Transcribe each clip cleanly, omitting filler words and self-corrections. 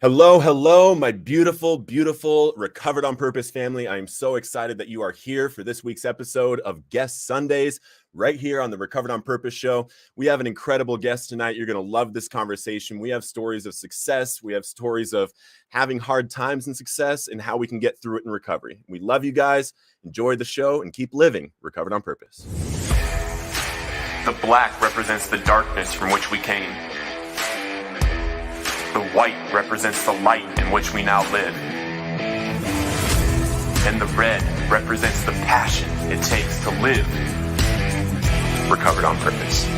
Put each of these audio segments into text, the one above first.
Hello, hello, my beautiful, beautiful Recovered on Purpose family. I am so excited that you are here for this week's episode of Guest Sundays right here on the Recovered on Purpose show. We have an incredible guest tonight. You're going to love this conversation. We have stories of success. We have stories of having hard times and success and how we can get through it in recovery. We love you guys. Enjoy the show and keep living Recovered on Purpose. The black represents the darkness from which we came. The white represents the light in which we now live. And the red represents the passion it takes to live Recovered on Purpose.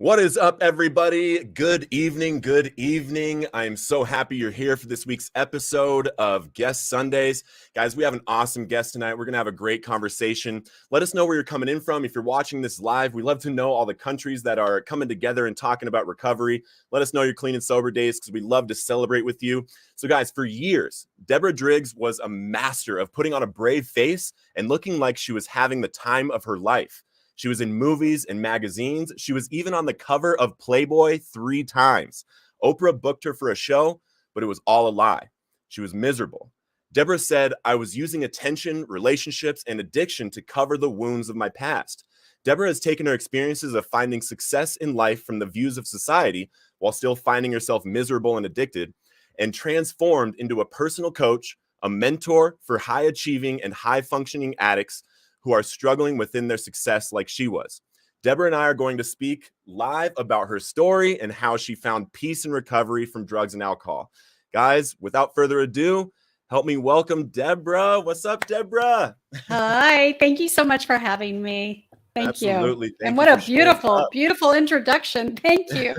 What is up, everybody? Good evening. Good evening. I am so happy you're here for this week's episode of Guest Sundays. Guys, we have an awesome guest tonight. We're going to have a great conversation. Let us know where you're coming in from. If you're watching this live, we love to know all the countries that are coming together and talking about recovery. Let us know your clean and sober days because we love to celebrate with you. So guys, for years, Deborah Driggs was a master of putting on a brave face and looking like she was having the time of her life. She was in movies and magazines. She was even on the cover of Playboy 3 times. Oprah booked her for a show, but it was all a lie. She was miserable. Deborah said, "I was using attention, relationships, and addiction to cover the wounds of my past." Deborah has taken her experiences of finding success in life from the views of society while still finding herself miserable and addicted and transformed into a personal coach, a mentor for high-achieving and high-functioning addicts who are struggling within their success like she was. Deborah and I are going to speak live about her story and how she found peace and recovery from drugs and alcohol. Guys, without further ado, help me welcome Deborah. What's up, Deborah? Hi, thank you so much for having me. Thank Absolutely. you. Thank and you what for a showing up. beautiful introduction. Thank you.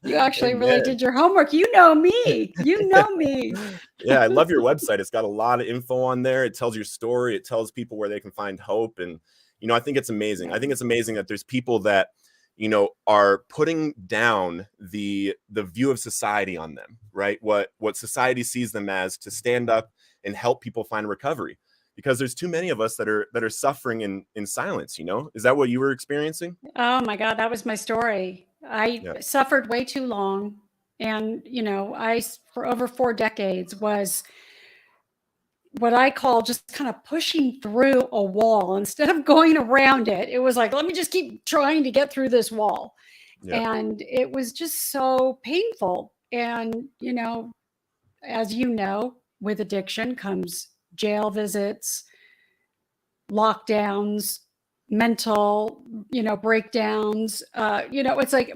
You actually really Amen. did your homework. You know me. You know me. Yeah, I love your website. It's got a lot of info on there. It tells your story. It tells people where they can find hope. And, I think it's amazing. I think it's amazing that there's people that, are putting down the view of society on them, right? What society sees them as, to stand up and help people find recovery. Because there's too many of us that are suffering in silence, Is that what you were experiencing? Oh my God, that was my story. I suffered way too long. And, for over 4 decades was what I call just kind of pushing through a wall instead of going around it. It was like, let me just keep trying to get through this wall. And it was just so painful. And, as you know, with addiction comes jail visits, lockdowns, mental, breakdowns. It's like,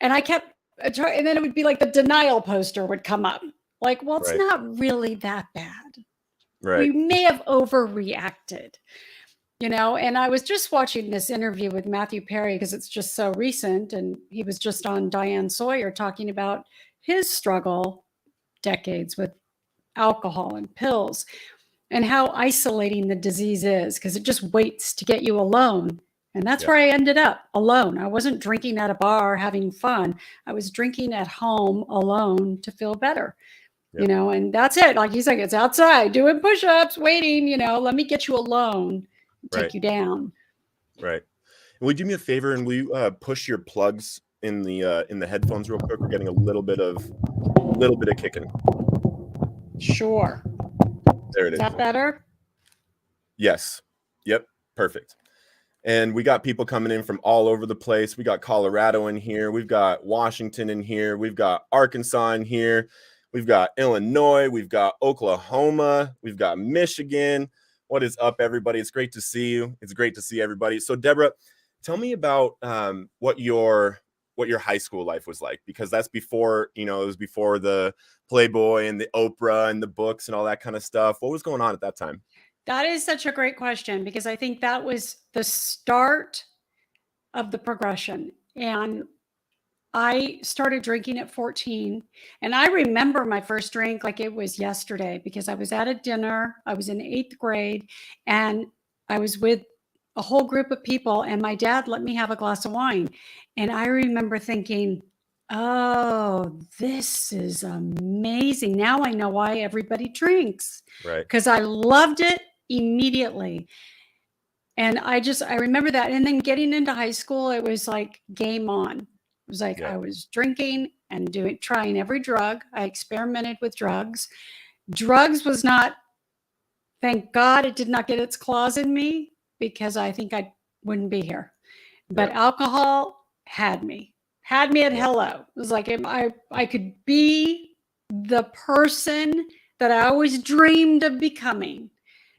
and I kept trying, and then it would be like the denial poster would come up. Like, well, it's not really that bad. Right. We may have overreacted, and I was just watching this interview with Matthew Perry because it's just so recent. And he was just on Diane Sawyer talking about his struggle decades with alcohol and pills and how isolating the disease is because it just waits to get you alone. And that's where I ended up, alone. I wasn't drinking at a bar having fun. I was drinking at home alone to feel better. And that's it. Like he's like, it's outside doing push-ups, waiting, let me get you alone, take you down. Right. And will you do me a favor and will you push your plugs in the headphones real quick? We're getting a little bit of kicking. Sure. There it is. Is that better? Yes. Yep. Perfect. And we got people coming in from all over the place. We got Colorado in here. We've got Washington in here. We've got Arkansas in here. We've got Illinois, we've got Oklahoma, we've got Michigan. What is up, everybody? It's great to see you. It's great to see everybody. So, Deborah, tell me about what your high school life was like, because that's before, it was before the Playboy and the Oprah and the books and all that kind of stuff. What was going on at that time? That is such a great question because I think that was the start of the progression. And I started drinking at 14, and I remember my first drink like it was yesterday because I was at a dinner. I was in 8th grade, and I was with a whole group of people, and my dad let me have a glass of wine. And I remember thinking, oh, this is amazing. Now I know why everybody drinks. Right. Because I loved it immediately. And I remember that. And then getting into high school, it was like game on. It was like Yeah. I was drinking and trying every drug. I experimented with drugs. Drugs was not, thank God it did not get its claws in me, because I think I wouldn't be here. But Yeah. alcohol had me at Yeah. hello. It was like I could be the person that I always dreamed of becoming.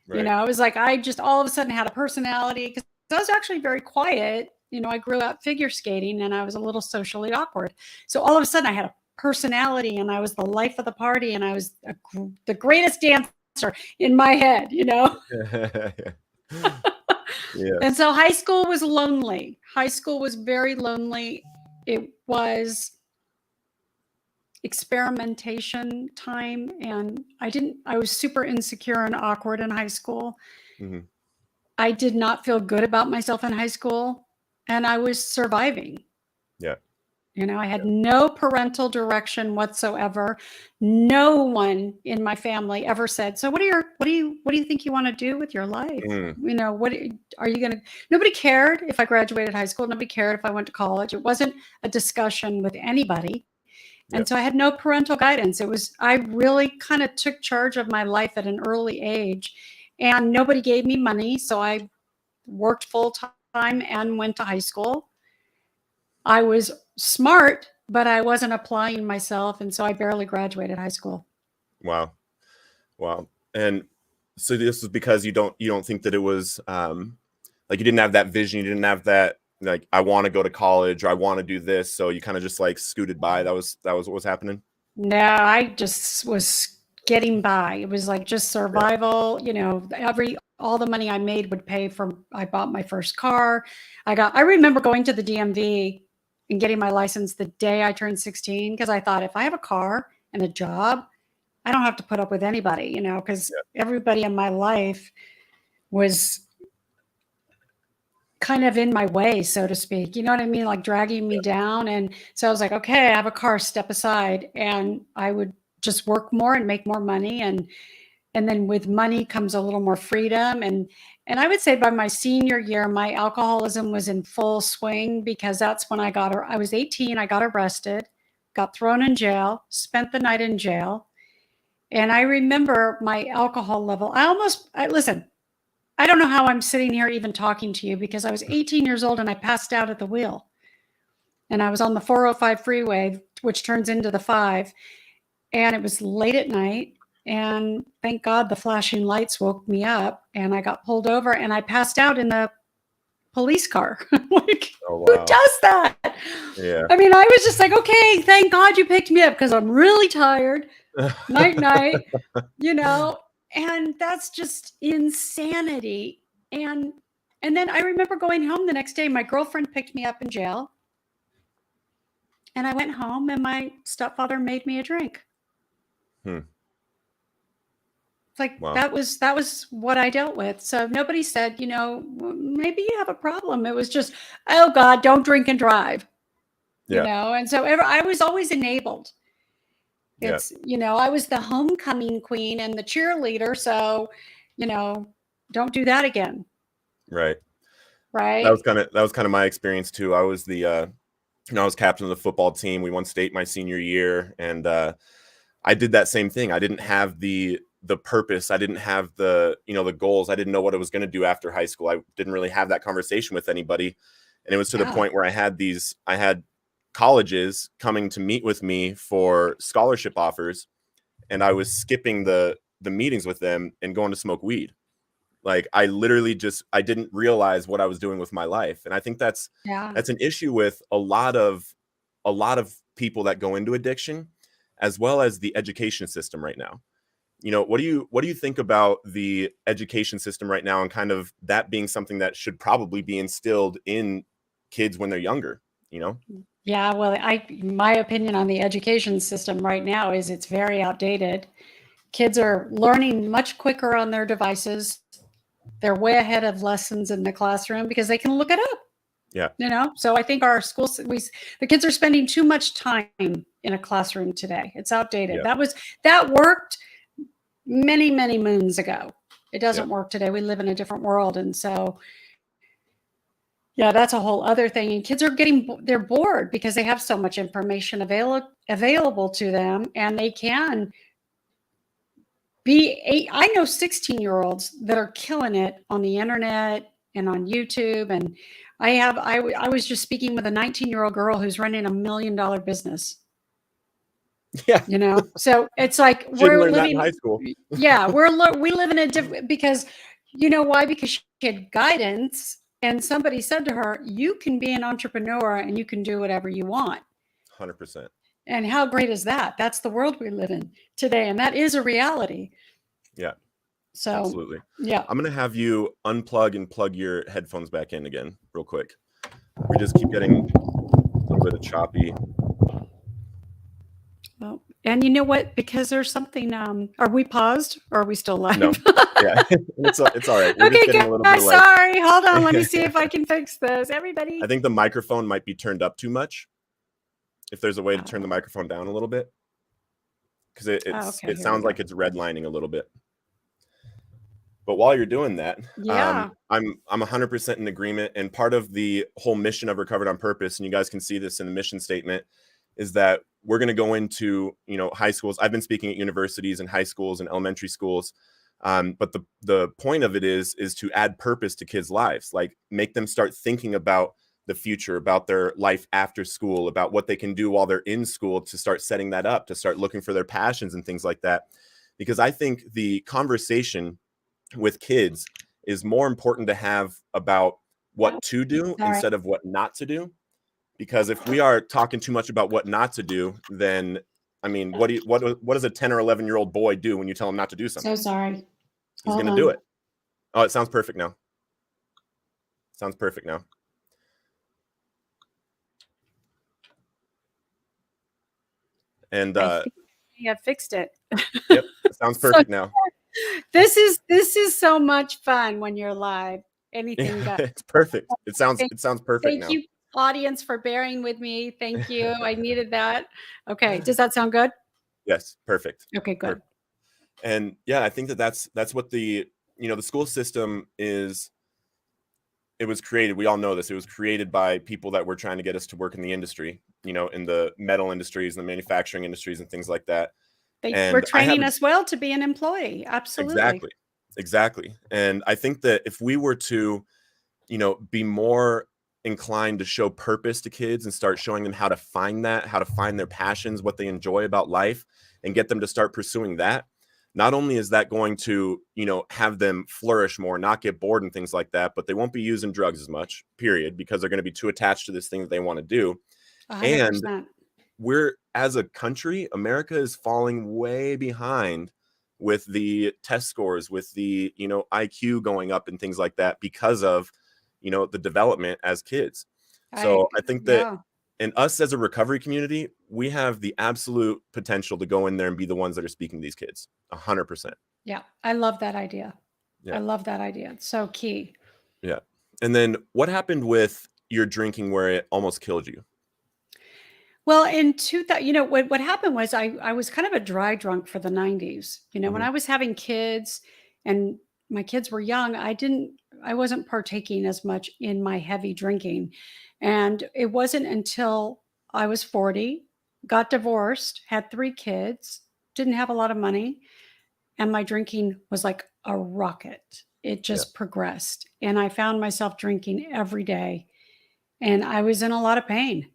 Right. It was like I just all of a sudden had a personality, because I was actually very quiet. I grew up figure skating and I was a little socially awkward. So all of a sudden I had a personality and I was the life of the party and I was the greatest dancer in my head. Yeah. And so high school was lonely. High school was very lonely. It was experimentation time, and I was super insecure and awkward in high school. Mhm. I did not feel good about myself in high school, and I was surviving. Yeah. I had no parental direction whatsoever. No one in my family ever said, "So what do you think you want to do with your life? Mm. What are you going to?" Nobody cared if I graduated high school. Nobody cared if I went to college. It wasn't a discussion with anybody. And Yeah. so I had no parental guidance. I really kind of took charge of my life at an early age, and nobody gave me money. So I worked full time and went to high school. I was smart, but I wasn't applying myself. And so I barely graduated high school. Wow. Wow. And so this was because you don't think that it was like you didn't have that vision, you didn't have that like I want to go to college or I want to do this, so you kind of just like scooted by. That was what was happening. No, I just was getting by. It was like just survival. All the money I made would pay for. I bought my first car. I remember going to the DMV and getting my license the day I turned 16, because I thought, if I have a car and a job, I don't have to put up with anybody, because everybody in my life was kind of in my way, so to speak. You know what I mean? Like dragging me down. And so I was like, okay, I have a car, step aside. And I would just work more and make more money. And then with money comes a little more freedom. And I would say by my senior year, my alcoholism was in full swing, because that's when I was 18, I got arrested, got thrown in jail, spent the night in jail. And I remember my alcohol level. Listen, I don't know how I'm sitting here even talking to you, because I was 18 years old and I passed out at the wheel. And I was on the 405 freeway, which turns into the 5. And it was late at night. And thank God the flashing lights woke me up, and I got pulled over and I passed out in the police car. Like, Oh, wow. who does that? Yeah. I mean, I was just like, okay, thank God you picked me up, because I'm really tired. Night, and that's just insanity. And then I remember going home the next day. My girlfriend picked me up in jail, and I went home, and my stepfather made me a drink. It's like, Wow. that was what I dealt with. So nobody said, maybe you have a problem. It was just, oh God, don't drink and drive. Yeah. And so I was always enabled. Yeah. It's, I was the homecoming queen and the cheerleader. So, don't do that again. Right. Right. That was kind of my experience too. I was I was captain of the football team. We won state my senior year, and I did that same thing. I didn't have the purpose. I didn't have the goals. I didn't know what I was going to do after high school. I didn't really have that conversation with anybody. And it was to the point where I had colleges coming to meet with me for scholarship offers, and I was skipping the meetings with them and going to smoke weed. Like I literally I didn't realize what I was doing with my life. And I think that's an issue with a lot of people that go into addiction, as well as the education system right now. What do you think about the education system right now, and kind of that being something that should probably be instilled in kids when they're younger? Yeah, well, my opinion on the education system right now is it's very outdated. Kids are learning much quicker on their devices. They're way ahead of lessons in the classroom because they can look it up. Yeah. So I think our schools, the kids are spending too much time in a classroom today. It's outdated. Yeah. That worked many, many moons ago. It doesn't work today. We live in a different world. And so Yeah, that's a whole other thing. And kids are they're bored because they have so much information available to them, and they can I know 16-year-olds that are killing it on the internet and on YouTube. And I was just speaking with a 19-year-old girl who's running $1 million business. Yeah. So it's like She didn't we're learn that in living, high school. yeah, we live in a different, because you know why? Because she had guidance, and somebody said to her, you can be an entrepreneur and you can do whatever you want. 100%. And how great is that? That's the world we live in today. And that is a reality. Yeah. So, absolutely. Yeah. I'm going to have you unplug and plug your headphones back in again real quick. We just keep getting a little bit of choppy. Well, and you know what? Because there's something, are we paused or are we still live? No. Yeah, it's all right. We're okay, just getting a little bit of sorry. Hold on. Let me see if I can fix this. Everybody. I think the microphone might be turned up too much. If there's a way to turn the microphone down a little bit. Because it sounds like it's redlining a little bit. But while you're doing that, yeah, I'm 100% in agreement. And part of the whole mission of Recovered on Purpose, and you guys can see this in the mission statement, is that we're going to go into, high schools. I've been speaking at universities and high schools and elementary schools. But the point of it is to add purpose to kids' lives, like make them start thinking about the future, about their life after school, about what they can do while they're in school, to start setting that up, to start looking for their passions and things like that. Because I think the conversation with kids is more important to have about what to do instead of what not to do. Because if we are talking too much about what not to do, then I mean, what does a 10 or 11-year-old boy do when you tell him not to do something? So sorry. He's going to do it. Oh, it sounds perfect now. Sounds perfect now. And I think I fixed it. Yep, it sounds perfect now. This is so much fun when you're live. Anything it's perfect. It sounds perfect now. Thank you, audience, for bearing with me. Thank you. I needed that. Okay, does that sound good? Yes, perfect. Okay, good. Perfect. And yeah, I think that's what the the school system is. It was created. We all know this. It was created by people that were trying to get us to work in the industry, in the metal industries and the manufacturing industries and things like that. They were training us well to be an employee. Absolutely. Exactly. And I think that if we were to, be more inclined to show purpose to kids and start showing them how to find their passions, what they enjoy about life, and get them to start pursuing that, not only is that going to, have them flourish more, not get bored and things like that, but they won't be using drugs as much, period, because they're going to be too attached to this thing that they want to do. 100%. And we're, as a country, America is falling way behind with the test scores, with the, IQ going up and things like that because of, the development as kids. So I think that in us as a recovery community, we have the absolute potential to go in there and be the ones that are speaking to these kids. 100%. Yeah. I love that idea. Yeah. I love that idea. It's so key. Yeah. And then what happened with your drinking where it almost killed you? Well, in 2000, what happened was I was kind of a dry drunk for the 90s. When I was having kids and my kids were young, I wasn't partaking as much in my heavy drinking. And it wasn't until I was 40, got divorced, had 3 kids, didn't have a lot of money, and my drinking was like a rocket. It just progressed. And I found myself drinking every day. And I was in a lot of pain.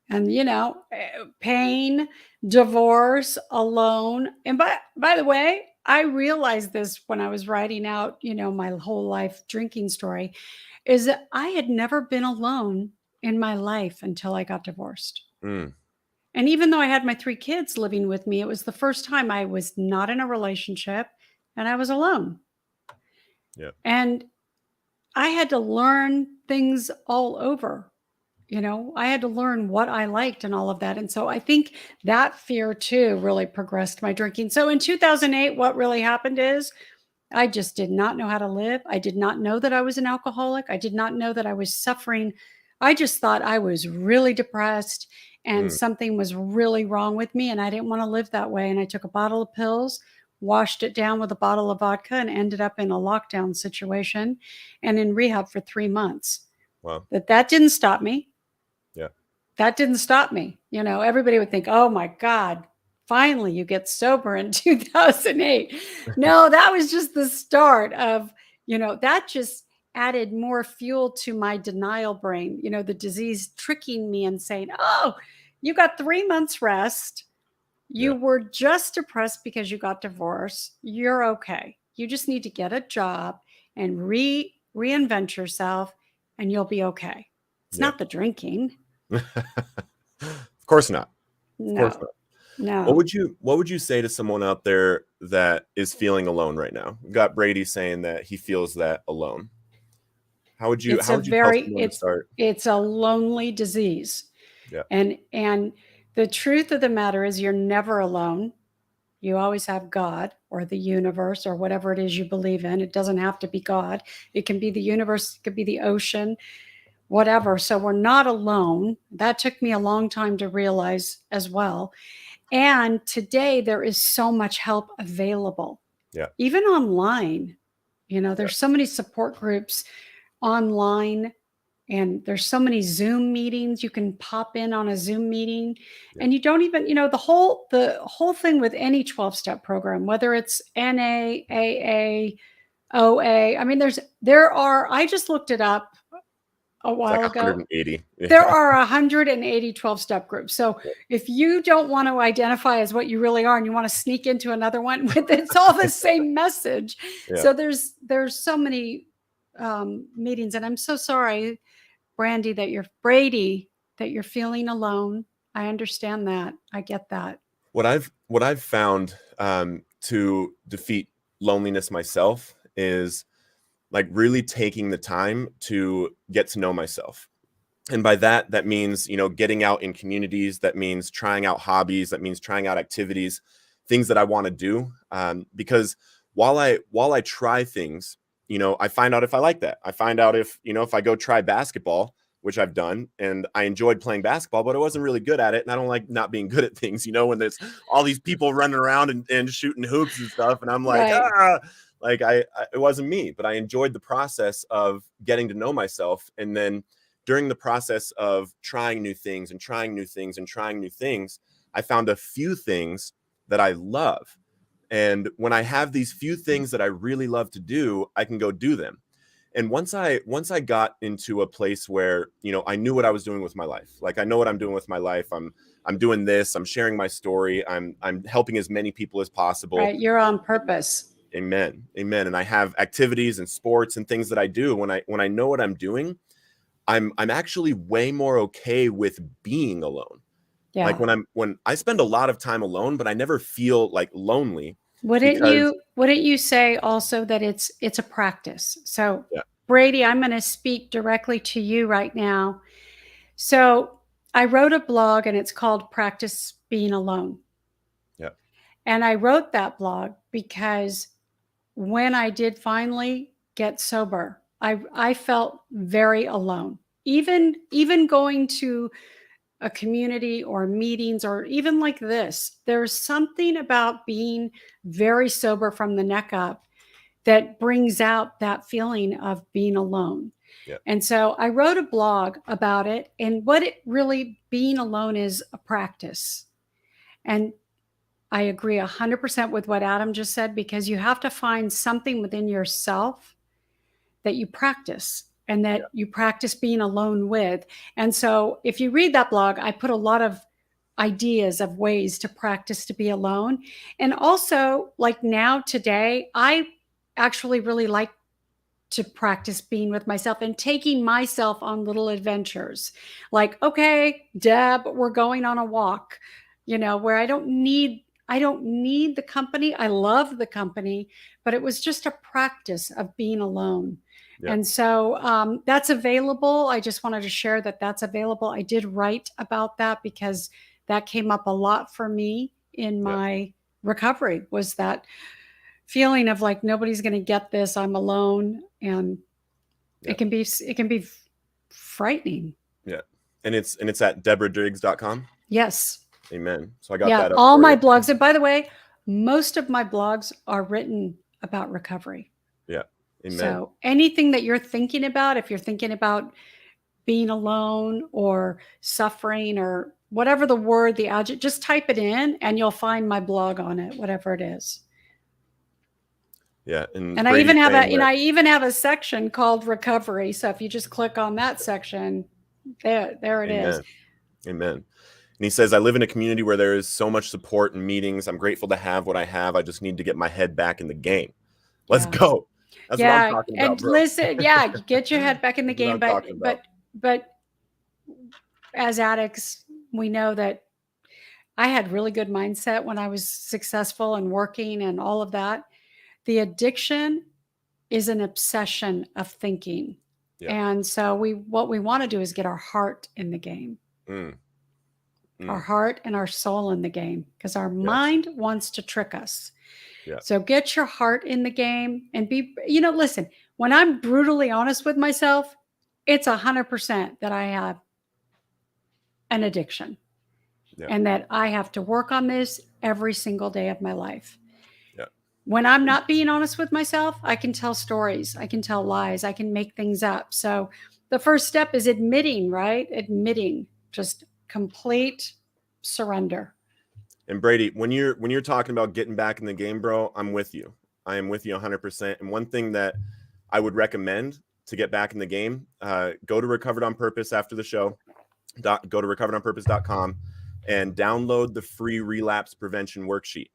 And, pain, divorce, alone. And by the way, I realized this when I was writing out, my whole life drinking story, is that I had never been alone in my life until I got divorced. Mm. And even though I had my 3 kids living with me, it was the first time I was not in a relationship and I was alone. Yeah. And I had to learn things all over. I had to learn what I liked and all of that. And so I think that fear too really progressed my drinking. So in 2008, what really happened is I just did not know how to live. I did not know that I was an alcoholic. I did not know that I was suffering. I just thought I was really depressed and something was really wrong with me. And I didn't want to live that way. And I took a bottle of pills, washed it down with a bottle of vodka, and ended up in a lockdown situation and in rehab for 3 months. Wow. That didn't stop me. Yeah. That didn't stop me. You know, everybody would think, oh my God, finally you get sober in 2008. No, that was just the start of, you know, that just added more fuel to my denial brain, you know, the disease tricking me and saying, oh, you got 3 months rest. You Yeah. were just depressed because you got divorced. You're okay. You just need to get a job and reinvent yourself and you'll be okay. It's Yeah. not the drinking. Of course not. Of course No, not. no. What would you say to someone out there that is feeling alone right now? We've got Brady saying that he feels that alone. How would you tell someone to start? It's a lonely disease. Yeah. And the truth of the matter is you're never alone. You always have God or the universe or whatever it is you believe in. It doesn't have to be God. It can be the universe, it could be the ocean, whatever. So we're not alone. That took me a long time to realize as well. And today there is so much help available. Yeah. Even online. You know, Yeah. there's so many support groups online, and there's so many Zoom meetings. You can pop in on a Zoom meeting, Yeah. and you don't even, you know, the whole thing with any 12-step program, whether it's NA, AA, OA. I mean, I just looked it up a It's like while ago. 180. There Yeah. are 180 12-step groups. So if you don't want to identify as what you really are and you want to sneak into another one, it's all the same message. Yeah. So there's so many meetings, and I'm so sorry, Brady, that you're feeling alone. I understand that. I get that. What I've found to defeat loneliness myself is like really taking the time to get to know myself. And by that means, you know, getting out in communities. That means trying out hobbies. That means trying out activities, things that I want to do. Because while I try things, you know, I find out if I like that. I find out if, you know, if I go try basketball, which I've done, and I enjoyed playing basketball, but I wasn't really good at it. And I don't like not being good at things, you know, when there's all these people running around and shooting hoops and stuff. And I'm like, Right. like it wasn't me, but I enjoyed the process of getting to know myself. And then during the process of trying new things and trying new things and trying new things, I found a few things that I love. And when I have these few things that I really love to do, I can go do them. And once I got into a place where, you know, I knew what I was doing with my life. Like, I know what I'm doing with my life. I'm doing this. I'm sharing my story. I'm helping as many people as possible. Right. You're on purpose. Amen. Amen. And I have activities and sports and things that I do. When I know what I'm doing, I'm actually way more okay with being alone. Yeah. Like when I spend a lot of time alone, but I never feel like lonely. Wouldn't you say also that it's a practice? So Yeah. Brady, I'm going to speak directly to you right now. So I wrote a blog and it's called Practice Being Alone. Yeah. And I wrote that blog because when I did finally get sober, I felt very alone. Even going to a community or meetings or even like this, there's something about being very sober from the neck up that brings out that feeling of being alone. Yeah. And so I wrote a blog about it, and what it really being alone is a practice. And I agree 100% with what Adam just said, because you have to find something within yourself that you practice and that you practice being alone with. And so if you read that blog, I put a lot of ideas of ways to practice to be alone. And also, like now today, I actually really like to practice being with myself and taking myself on little adventures. Like, okay, Deb, we're going on a walk, you know, where I don't need the company. I love the company, but it was just a practice of being alone. Yeah. And so that's available. I just wanted to share that that's available. I did write about that because that came up a lot for me in my recovery, was that feeling of like, nobody's going to get this. I'm alone. And it can be frightening. Yeah. And it's at DeborahDriggs.com. Yes. Amen. So I got that up all for my you. blogs. And by the way, most of my blogs are written about recovery. Yeah. Amen. So anything that you're thinking about, if you're thinking about being alone or suffering or whatever the word, the adjective, just type it in and you'll find my blog on it, whatever it is. Yeah. And I even have a section called recovery. So if you just click on that section, there it is. Amen. And he says, I live in a community where there is so much support and meetings. I'm grateful to have what I have. I just need to get my head back in the game. Let's go. That's what I'm talking about, bro. Listen, get your head back in the game. But as addicts, we know that I had really good mindset when I was successful and working and all of that. The addiction is an obsession of thinking. Yeah. And so what we want to do is get our heart in the game. Our heart and our soul in the game, because our mind wants to trick us. Yeah. So get your heart in the game and listen, when I'm brutally honest with myself, it's 100% that I have an addiction and that I have to work on this every single day of my life. Yeah. When I'm not being honest with myself, I can tell stories, I can tell lies, I can make things up. So the first step is admitting, right? Admitting, just complete surrender. And Brady, when you're talking about getting back in the game, bro, I'm with you. I am with you 100%. And one thing that I would recommend to get back in the game, go to Recovered on Purpose after the show. Go to recoveredonpurpose.com and download the free relapse prevention worksheet.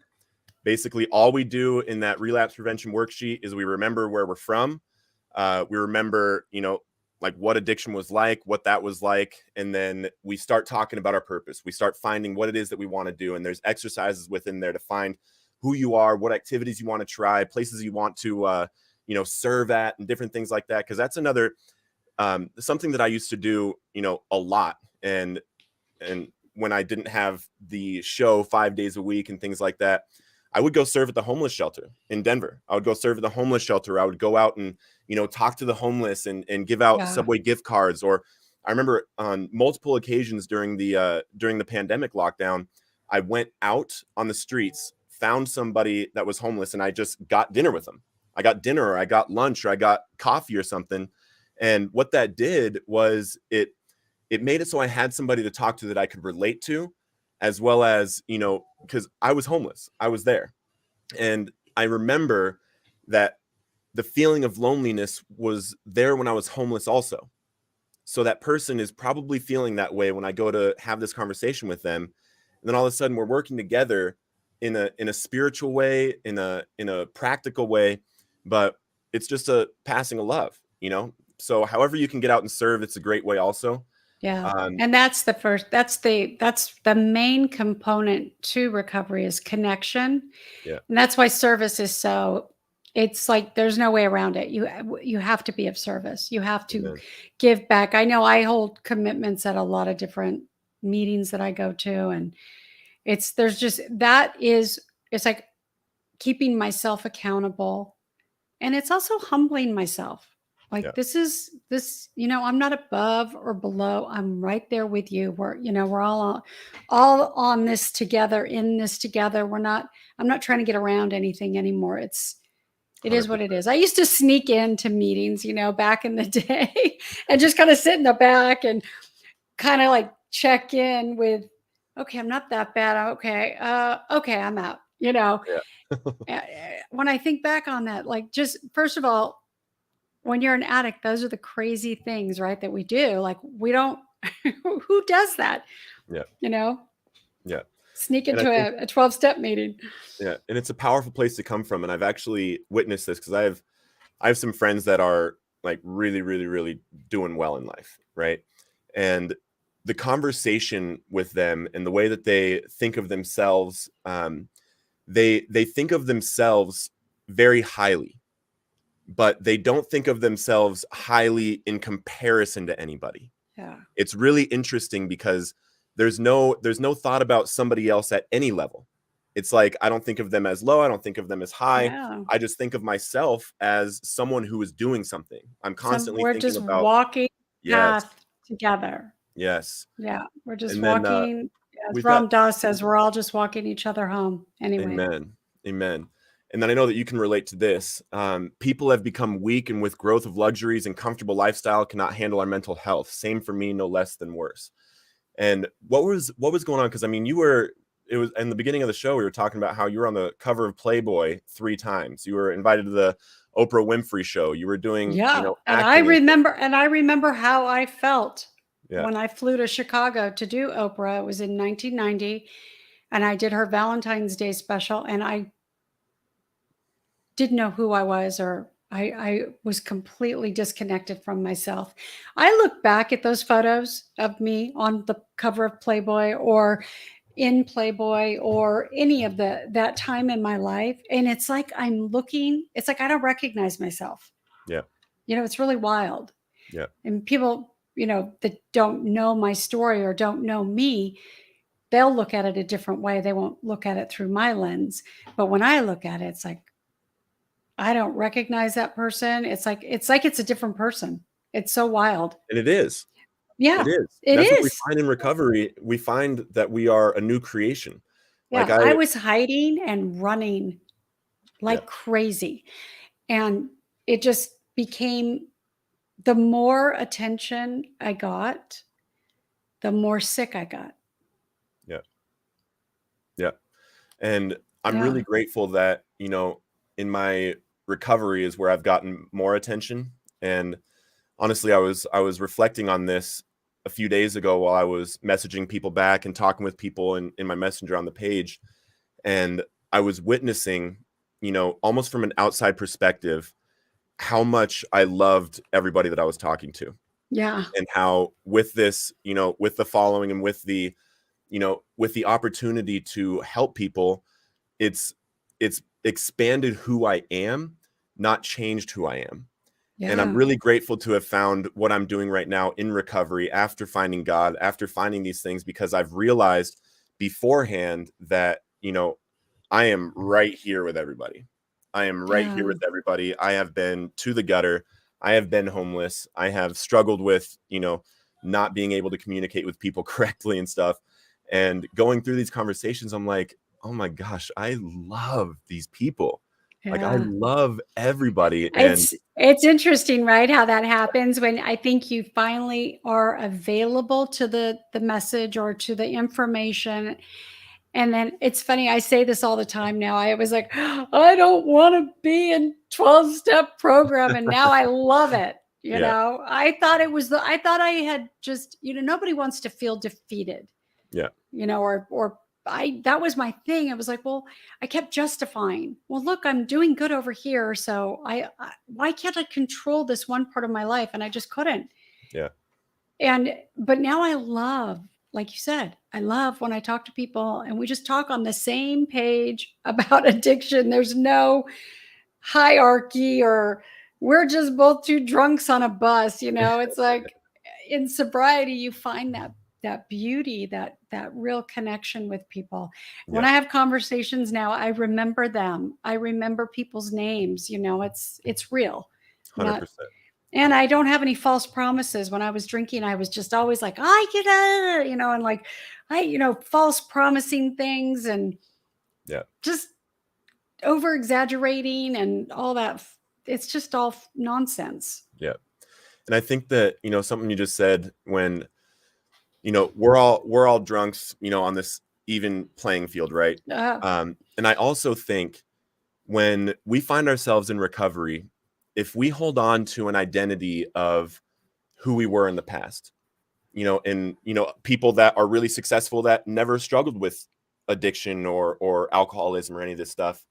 Basically, all we do in that relapse prevention worksheet is we remember where we're from. We remember, like what addiction was like, what that was like. And then we start talking about our purpose. We start finding what it is that we want to do. And there's exercises within there to find who you are, what activities you want to try, places you want to, serve at, and different things like that. Cause that's another, something that I used to do, a lot. And when I didn't have the show 5 days a week and things like that, I would go serve at the homeless shelter in Denver. I would go serve at the homeless shelter. I would go out and, talk to the homeless and give out Subway gift cards. Or I remember on multiple occasions during the pandemic lockdown, I went out on the streets, found somebody that was homeless, and I just got dinner with them. I got dinner, or I got lunch, or I got coffee or something. And what that did was it made it so I had somebody to talk to that I could relate to, as well as, because I was homeless. I was there. And I remember that the feeling of loneliness was there when I was homeless also. So that person is probably feeling that way when I go to have this conversation with them. And then all of a sudden we're working together in a spiritual way, in a practical way, but it's just a passing of love, So however you can get out and serve, it's a great way also. Yeah. And that's the main component to recovery is connection. Yeah. And that's why service is it's like, there's no way around it. You have to be of service. You have to give back. I know I hold commitments at a lot of different meetings that I go to, and it's like keeping myself accountable. And it's also humbling myself. Like I'm not above or below. I'm right there with you. We're all on this together, in this together. I'm not trying to get around anything anymore. It is what it is. I used to sneak into meetings, back in the day and just kind of sit in the back and kind of like check in with, okay, I'm not that bad. Okay. Okay. I'm out, When I think back on that, like, just first of all, when you're an addict, those are the crazy things, right, that we do. Like, we don't, who does that? Yeah. Yeah. Sneak into a 12-step meeting. Yeah. And it's a powerful place to come from. And I've actually witnessed this because I have some friends that are like really, really, really doing well in life. Right. And the conversation with them and the way that they think of themselves, they think of themselves very highly, but they don't think of themselves highly in comparison to anybody. Yeah. It's really interesting because there's no thought about somebody else at any level. It's like, I don't think of them as low. I don't think of them as high. Yeah. I just think of myself as someone who is doing something. I'm constantly thinking about. We're just walking path together. Yes. Yeah. We're just walking. As Ram Dass says, we're all just walking each other home anyway. Amen. And then I know that you can relate to this. People have become weak, and with growth of luxuries and comfortable lifestyle cannot handle our mental health. Same for me, no less than worse. And what was going on? Because I mean, it was in the beginning of the show, we were talking about how you were on the cover of Playboy 3 times. You were invited to the Oprah Winfrey show. You were doing, Yeah. And acting. I remember how I felt Yeah. when I flew to Chicago to do Oprah. It was in 1990, and I did her Valentine's Day special, and I didn't know who I was, or I was completely disconnected from myself. I look back at those photos of me on the cover of Playboy or in Playboy or any of that time in my life, and it's like I don't recognize myself. Yeah. It's really wild. Yeah. And people, that don't know my story or don't know me, they'll look at it a different way. They won't look at it through my lens. But when I look at it, it's like, I don't recognize that person. It's like it's a different person. It's so wild. And it is. Yeah, It is. it That's what we is. find in recovery. We find that we are a new creation. Yeah, Like I was hiding and running like Yeah. crazy. And it just became, the more attention I got, the more sick I got. Yeah. Yeah. And I'm Yeah. really grateful that, in my recovery is where I've gotten more attention. And honestly, I was reflecting on this a few days ago while I was messaging people back and talking with people in my messenger on the page. And I was witnessing, almost from an outside perspective, how much I loved everybody that I was talking to. Yeah. And how with this, with the following and with the, with the opportunity to help people, it's expanded who I am, not changed who I am. Yeah. And I'm really grateful to have found what I'm doing right now in recovery after finding God, after finding these things, because I've realized beforehand that, I am right here with everybody. I am right here with everybody. I have been to the gutter. I have been homeless. I have struggled with, not being able to communicate with people correctly and stuff. And going through these conversations, I'm like, oh my gosh, I love these people. Like, I Yeah. love everybody. And It's interesting, right? How that happens when I think you finally are available to the message or to the information. And then it's funny, I say this all the time now. I was like, I don't want to be in 12-step program. And now I love it. Yeah. I thought I thought I had just, nobody wants to feel defeated. Yeah. Or that was my thing. I was like, well, I kept justifying, well, look, I'm doing good over here. So why can't I control this one part of my life? And I just couldn't. Yeah. But now I love, like you said, I love when I talk to people and we just talk on the same page about addiction. There's no hierarchy, or we're just both two drunks on a bus. It's like in sobriety, you find that beauty, that real connection with people. When I have conversations now, I remember them. I remember people's names. It's real. 100%. And I don't have any false promises. When I was drinking, I was just always like, I get it, and like, false promising things and just over exaggerating and all that. It's just all nonsense. Yeah. And I think that, something you just said, when, we're all drunks, on this even playing field, right? And I also think when we find ourselves in recovery, if we hold on to an identity of who we were in the past, and, people that are really successful that never struggled with addiction or alcoholism or any of this stuff,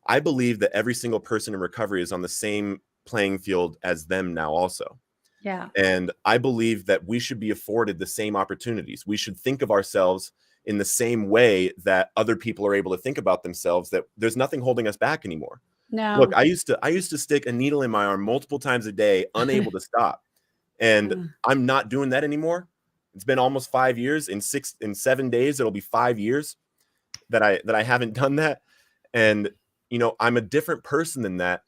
I believe that every single person in recovery is on the same playing field as them now also. Yeah. And I believe that we should be afforded the same opportunities. We should think of ourselves in the same way that other people are able to think about themselves, that there's nothing holding us back anymore. No. Look, I used to stick a needle in my arm multiple times a day, unable to stop. And I'm not doing that anymore. It's been almost 5 years. In 7 days, it'll be 5 years that I haven't done that. And, I'm a different person than that.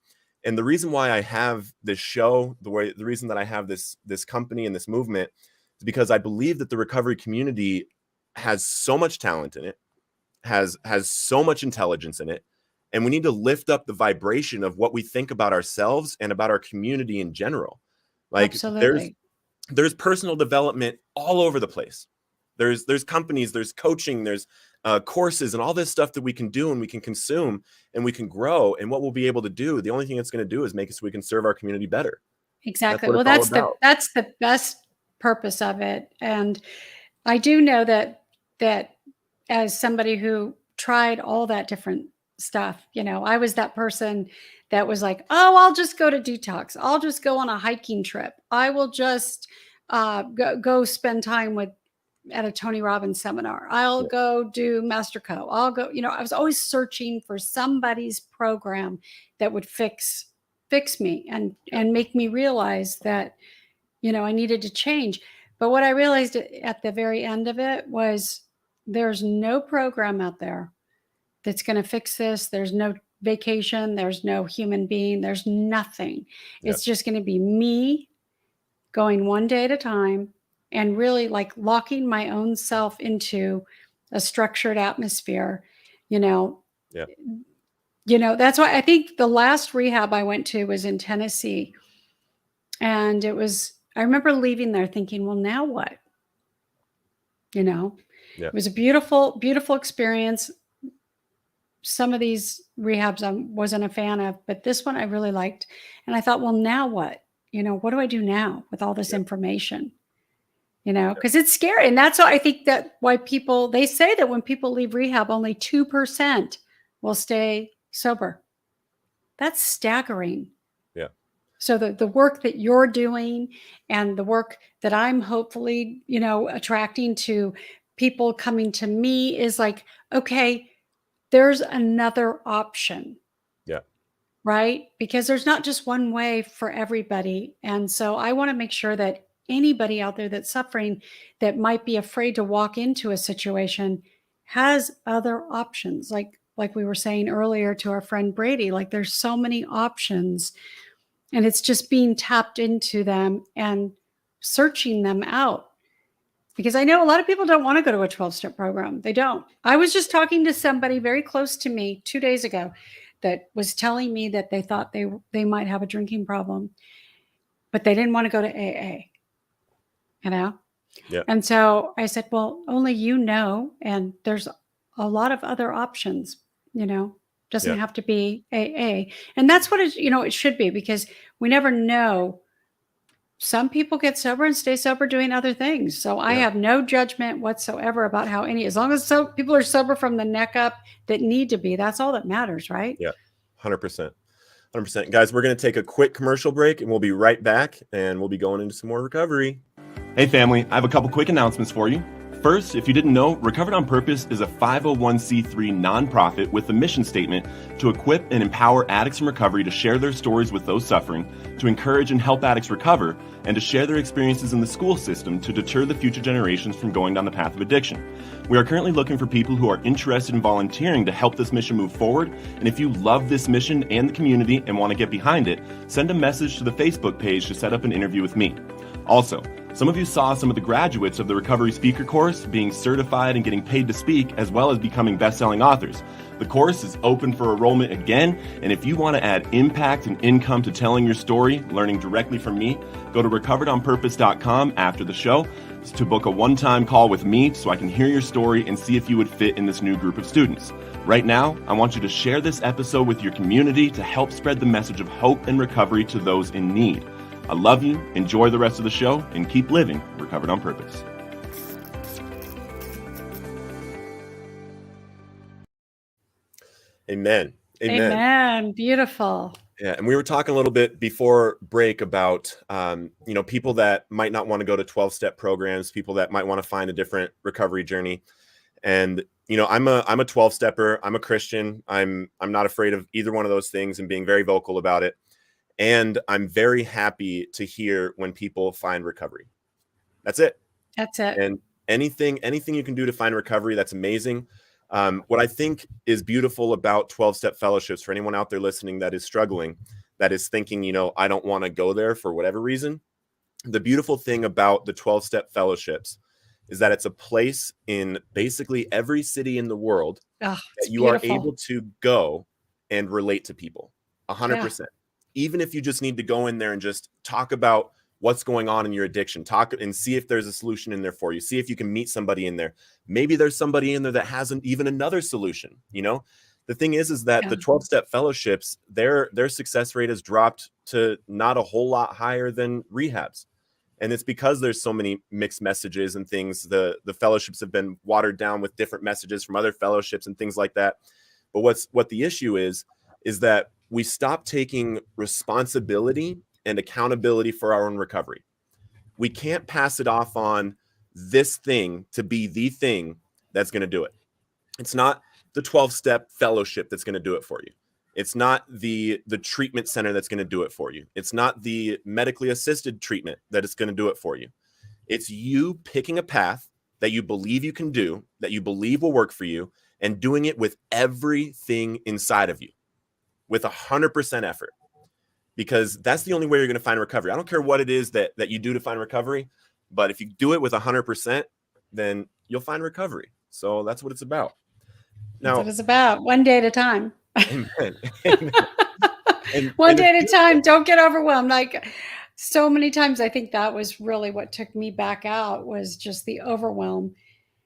And the reason why I have this show, the reason that I have this company and this movement, is because I believe that the recovery community has so much talent in it, has so much intelligence in it, And we need to lift up the vibration of what we think about ourselves and about our community in general. Like Absolutely. there's personal development all over the place. There's companies, there's coaching, there's courses and all this stuff that we can do and we can consume and we can grow. And what we'll be able to do, the only thing it's going to do is make it so we can serve our community better. Exactly. That's Well, what it's all about. that's the best purpose of it. And I do know that as somebody who tried all that different stuff, I was that person that was like, oh, I'll just go to detox. I'll just go on a hiking trip. I will just go spend time at a Tony Robbins seminar. I'll go do Master Co. I'll go, I was always searching for somebody's program that would fix me and make me realize that, I needed to change. But what I realized at the very end of it was there's no program out there that's going to fix this. There's no vacation. There's no human being. There's nothing. It's just going to be me going one day at a time and really like locking my own self into a structured atmosphere, that's why I think the last rehab I went to was in Tennessee. And I remember leaving there thinking, well, now what? It was a beautiful, beautiful experience. Some of these rehabs I wasn't a fan of, but this one I really liked. And I thought, well, now what? What do I do now with all this information? Because it's scary. And that's why I think why they say that when people leave rehab, only 2% will stay sober. That's staggering. Yeah. So the work that you're doing and the work that I'm hopefully, attracting to people coming to me is like, okay, there's another option. Yeah. Right? Because there's not just one way for everybody. And so I want to make sure that anybody out there that's suffering that might be afraid to walk into a situation has other options. Like we were saying earlier to our friend Brady, like there's so many options and it's just being tapped into them and searching them out. Because I know a lot of people don't want to go to a 12-step program. They don't. I was just talking to somebody very close to me 2 days ago that was telling me that they thought they might have a drinking problem, but they didn't want to go to AA, Yeah. And so I said, well, only and there's a lot of other options, doesn't have to be AA. And that's what it should be, because we never know. Some people get sober and stay sober doing other things. So I have no judgment whatsoever about as long as people are sober from the neck up that need to be, that's all that matters, right? Yeah. 100%. 100%. Guys, we're going to take a quick commercial break and we'll be right back and we'll be going into some more recovery. Hey family, I have a couple quick announcements for you. First, if you didn't know, Recovered on Purpose is a 501c3 nonprofit with a mission statement to equip and empower addicts in recovery to share their stories with those suffering, to encourage and help addicts recover, and to share their experiences in the school system to deter the future generations from going down the path of addiction. We are currently looking for people who are interested in volunteering to help this mission move forward, and if you love this mission and the community and want to get behind it, send a message to the Facebook page to set up an interview with me. Also, some of you saw some of the graduates of the Recovery Speaker course being certified and getting paid to speak, as well as becoming best-selling authors. The course is open for enrollment again, and if you want to add impact and income to telling your story, learning directly from me, go to recoveredonpurpose.com after the show to book a one-time call with me so I can hear your story and see if you would fit in this new group of students. Right now, I want you to share this episode with your community to help spread the message of hope and recovery to those in need. I love you, enjoy the rest of the show, and keep living Recovered on Purpose. Amen. Amen. Amen. Beautiful. Yeah, and we were talking a little bit before break about, people that might not want to go to 12-step programs, people that might want to find a different recovery journey. And, I'm a 12-stepper. I'm a Christian. I'm not afraid of either one of those things and being very vocal about it. And I'm very happy to hear when people find recovery. That's it. That's it. And anything you can do to find recovery, that's amazing. What I think is beautiful about 12-step fellowships, for anyone out there listening that is struggling, that is thinking, I don't want to go there for whatever reason. The beautiful thing about the 12-step fellowships is that it's a place in basically every city in the world that you beautiful. are able to go and relate to people 100%. Yeah. Even if you just need to go in there and just talk about what's going on in your addiction, talk and see if there's a solution in there for you. See if you can meet somebody in there. Maybe there's somebody in there that has even another solution. You know, the thing is that Yeah. the 12-step fellowships, their success rate has dropped to not a whole lot higher than rehabs. And it's because there's so many mixed messages and things. The fellowships have been watered down with different messages from other fellowships and things like that. But what the issue is that we stop taking responsibility and accountability for our own recovery. We can't pass it off on this thing to be the thing that's going to do it. It's not the 12-step fellowship that's going to do it for you. It's not the treatment center that's going to do it for you. It's not the medically assisted treatment that is going to do it for you. It's you picking a path that you believe you can do, that you believe will work for you, and doing it with everything inside of you, with 100% effort. Because that's the only way you're going to find recovery. I don't care what it is that you do to find recovery, but if you do it with 100%, then you'll find recovery. So that's what it's about. Now, that's what it's about. One day at a time. Amen. Amen. One day at a time. Don't get overwhelmed. Like so many times, I think that was really what took me back out, was just the overwhelm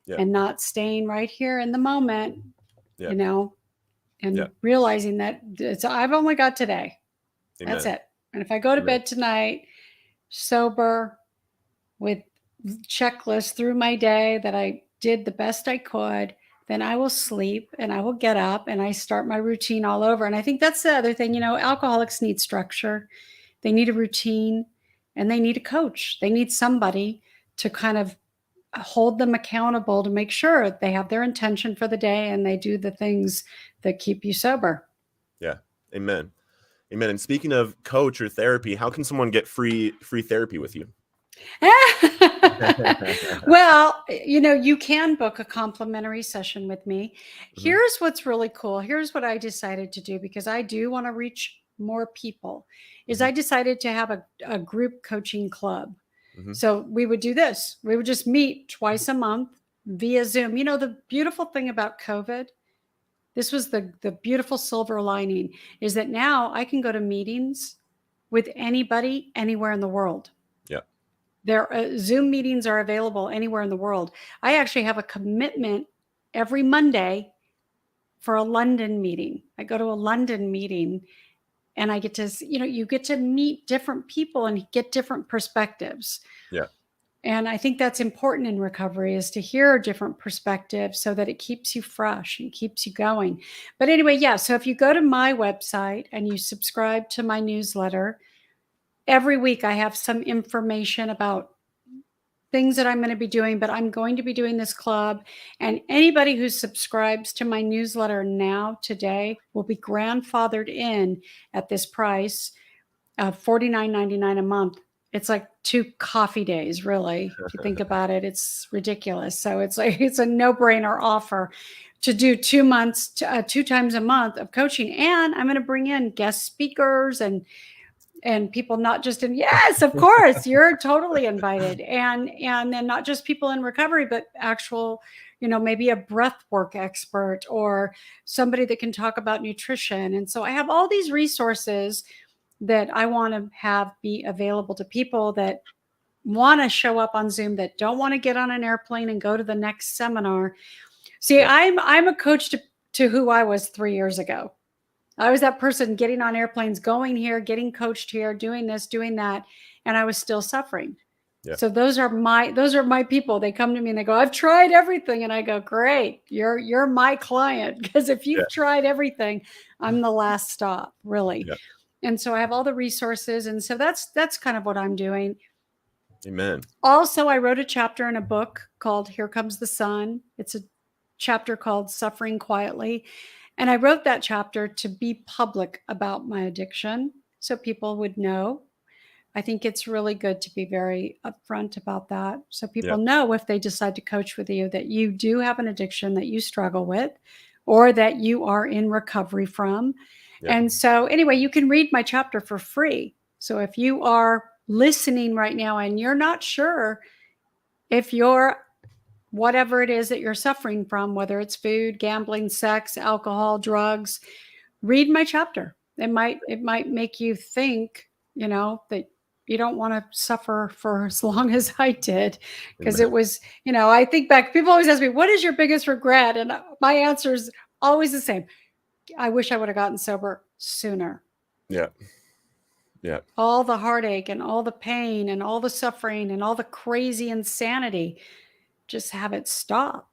and not staying right here in the moment, you know, and realizing that I've only got today. Amen. That's it. And if I go to bed tonight, sober, with checklists through my day that I did the best I could, then I will sleep and I will get up and I start my routine all over. And I think that's the other thing, you know, alcoholics need structure. They need a routine and they need a coach. They need somebody to kind of hold them accountable to make sure they have their intention for the day and they do the things that keep you sober. Yeah. Amen. Amen. And speaking of coach or therapy, how can someone get free therapy with you? Well, you know, you can book a complimentary session with me. Here's what's really cool. Here's what I decided to do, because I do want to reach more people, is I decided to have a group coaching club. So we would do this. We would just meet twice a month via Zoom. You know, the beautiful thing about COVID, this was the beautiful silver lining, is that now I can go to meetings with anybody anywhere in the world. Yeah. Their Zoom meetings are available anywhere in the world. I actually have a commitment every Monday for a London meeting. I go to a London meeting and I get to, you know, you get to meet different people and get different perspectives. Yeah. And I think that's important in recovery, is to hear different perspectives so that it keeps you fresh and keeps you going. But anyway, yeah. So if you go to my website and you subscribe to my newsletter, every week I have some information about things that I'm going to be doing, but I'm going to be doing this club. And anybody who subscribes to my newsletter now today will be grandfathered in at this price of $49.99 a month. It's like 2 coffee days, really. If you think about it, it's ridiculous. So it's like, it's a no-brainer offer to do 2 months, 2 times a month of coaching. And I'm going to bring in guest speakers and people not just in, yes, of course, you're totally invited. And then not just people in recovery, but actual, you know, maybe a breath work expert or somebody that can talk about nutrition. And so I have all these resources that I want to have be available to people that want to show up on Zoom, that don't want to get on an airplane and go to the next seminar. See, I'm a coach to who I was 3 years ago. I was that person getting on airplanes, going here, getting coached here, doing this, doing that, and I was still suffering. Yeah. So those are my people. They come to me and they go, "I've tried everything," and I go, "Great, you're my client, because if you've tried everything, I'm the last stop, really." Yeah. And so I have all the resources, and so that's kind of what I'm doing. Amen. Also, I wrote a chapter in a book called "Here Comes the Sun." It's a chapter called "Suffering Quietly." And I wrote that chapter to be public about my addiction so people would know. I think it's really good to be very upfront about that, so people know if they decide to coach with you that you do have an addiction that you struggle with or that you are in recovery from. Yeah. And so anyway, you can read my chapter for free. So if you are listening right now and you're not sure if you're whatever it is that you're suffering from, whether it's food, gambling, sex, alcohol, drugs, read my chapter. It might make you think, that you don't want to suffer for as long as I did, because it was, I think back, people always ask me, what is your biggest regret? And my answer is always the same. I wish I would have gotten sober sooner. Yeah. Yeah. All the heartache and all the pain and all the suffering and all the crazy insanity, just have it stop.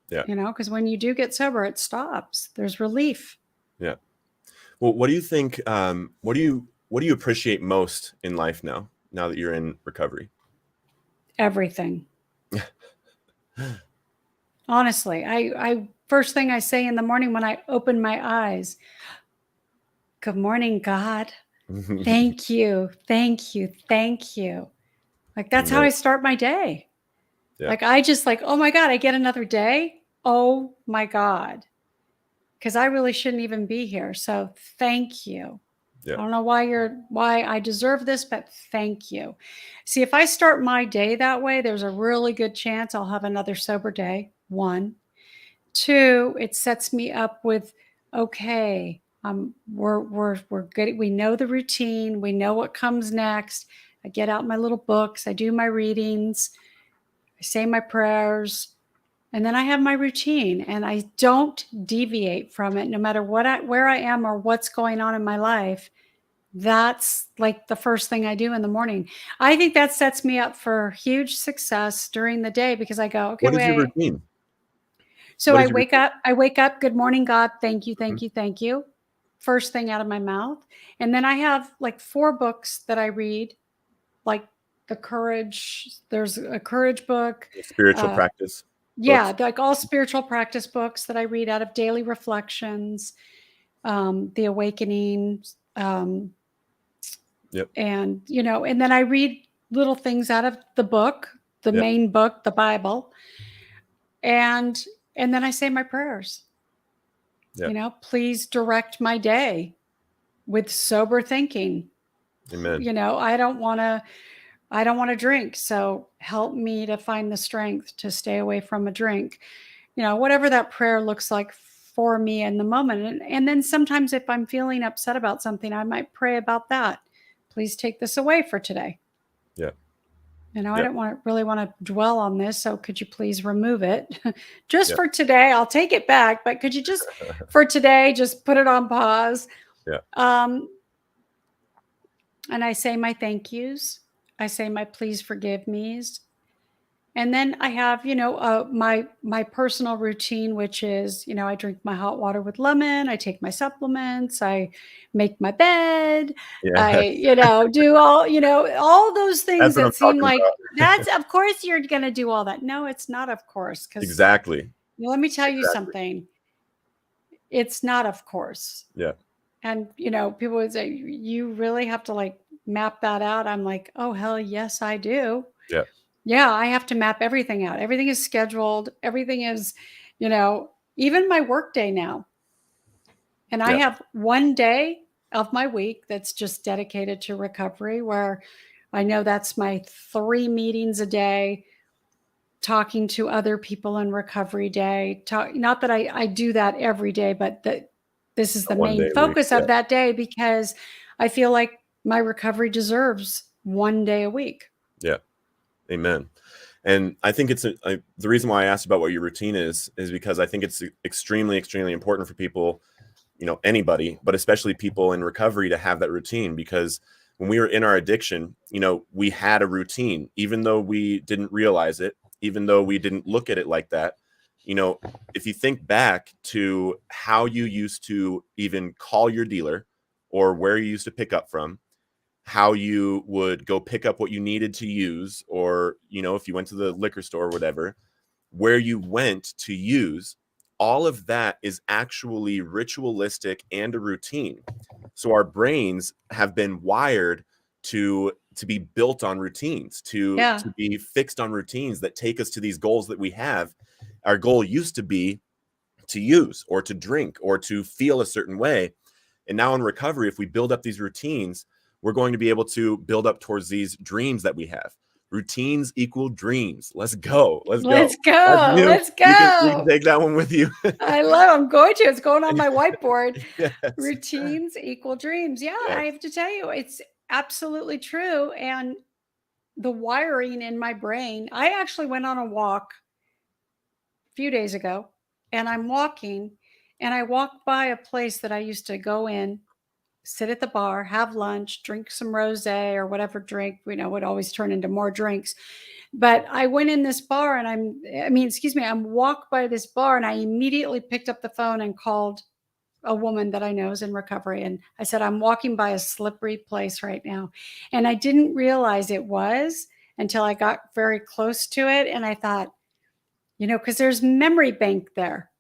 Yeah. Because when you do get sober, it stops. There's relief. Yeah. Well, what do you think? What do you appreciate most in life now that you're in recovery? Everything. Honestly, I first thing I say in the morning when I open my eyes, good morning, God. Thank you. Thank you. Thank you. Like, that's how I start my day. Yeah. Like, I just oh my God, I get another day. Oh my God. Because I really shouldn't even be here. So thank you. Yeah. I don't know why I deserve this, but thank you. See, if I start my day that way, there's a really good chance I'll have another sober day. 1, 2, it sets me up with, okay, we're good. We know the routine. We know what comes next. I get out my little books. I do my readings. I say my prayers. And then I have my routine, and I don't deviate from it no matter where I am or what's going on in my life. That's like the first thing I do in the morning. I think that sets me up for huge success during the day, because I go, okay, what is your routine? So I wake up, good morning, God. Thank you. Thank you. Thank you. First thing out of my mouth. And then I have 4 books that I read, like there's a courage book. Spiritual practice. Yeah, like all spiritual practice books that I read out of Daily Reflections, The Awakening, yep. And and then I read little things out of the book, the main book, the Bible, and then I say my prayers. Yep. Please direct my day with sober thinking. Amen. I don't want to drink, so help me to find the strength to stay away from a drink. Whatever that prayer looks like for me in the moment. And then sometimes if I'm feeling upset about something, I might pray about that. Please take this away for today. Yeah. I don't really want to dwell on this, so could you please remove it just for today? I'll take it back, but could you just for today just put it on pause? Yeah. And I say my thank yous. I say my please forgive me's. And then I have, my personal routine, which is, I drink my hot water with lemon. I take my supplements. I make my bed. Yeah. I, do all those things that seem like that's, of course, you're going to do all that. No, it's not, of course. Exactly. Let me tell you something. It's not, of course. Yeah. And, people would say, you really have to map that out. I'm like, oh, hell yes, I do. Yeah. Yeah, I have to map everything out. Everything is scheduled. Everything is, even my work day now. And I have one day of my week that's just dedicated to recovery, where I know that's my 3 meetings a day, talking to other people in recovery day. Not that I do that every day, but this is the main focus of that day, because I feel like my recovery deserves 1 day a week. Yeah. Amen. And I think it's the reason why I asked about what your routine is because I think it's extremely, extremely important for people, anybody, but especially people in recovery, to have that routine. Because when we were in our addiction, we had a routine, even though we didn't realize it, even though we didn't look at it like that. If you think back to how you used to even call your dealer, or where you used to pick up from, how you would go pick up what you needed to use, or, if you went to the liquor store or whatever, where you went to use, all of that is actually ritualistic and a routine. So our brains have been wired to be built on routines, to be fixed on routines that take us to these goals that we have. Our goal used to be to use or to drink or to feel a certain way. And now in recovery, if we build up these routines, we're going to be able to build up towards these dreams that we have. Routines equal dreams. Let's go. Let's go. Let's go. That's new. Let's You can go. take that one with you. I'm going to. It's going on my whiteboard. Yes. Routines equal dreams. Yeah, Yes. I have to tell you, it's absolutely true. And the wiring in my brain, I actually went on a walk a few days ago, and I'm walking, and I walked by a place that I used to go in, sit at the bar, have lunch, drink some rosé or whatever drink, would always turn into more drinks. But I went in this bar and I'm walked by this bar, and I immediately picked up the phone and called a woman that I know is in recovery. And I said, I'm walking by a slippery place right now. And I didn't realize it was until I got very close to it. And I thought, because there's memory bank there.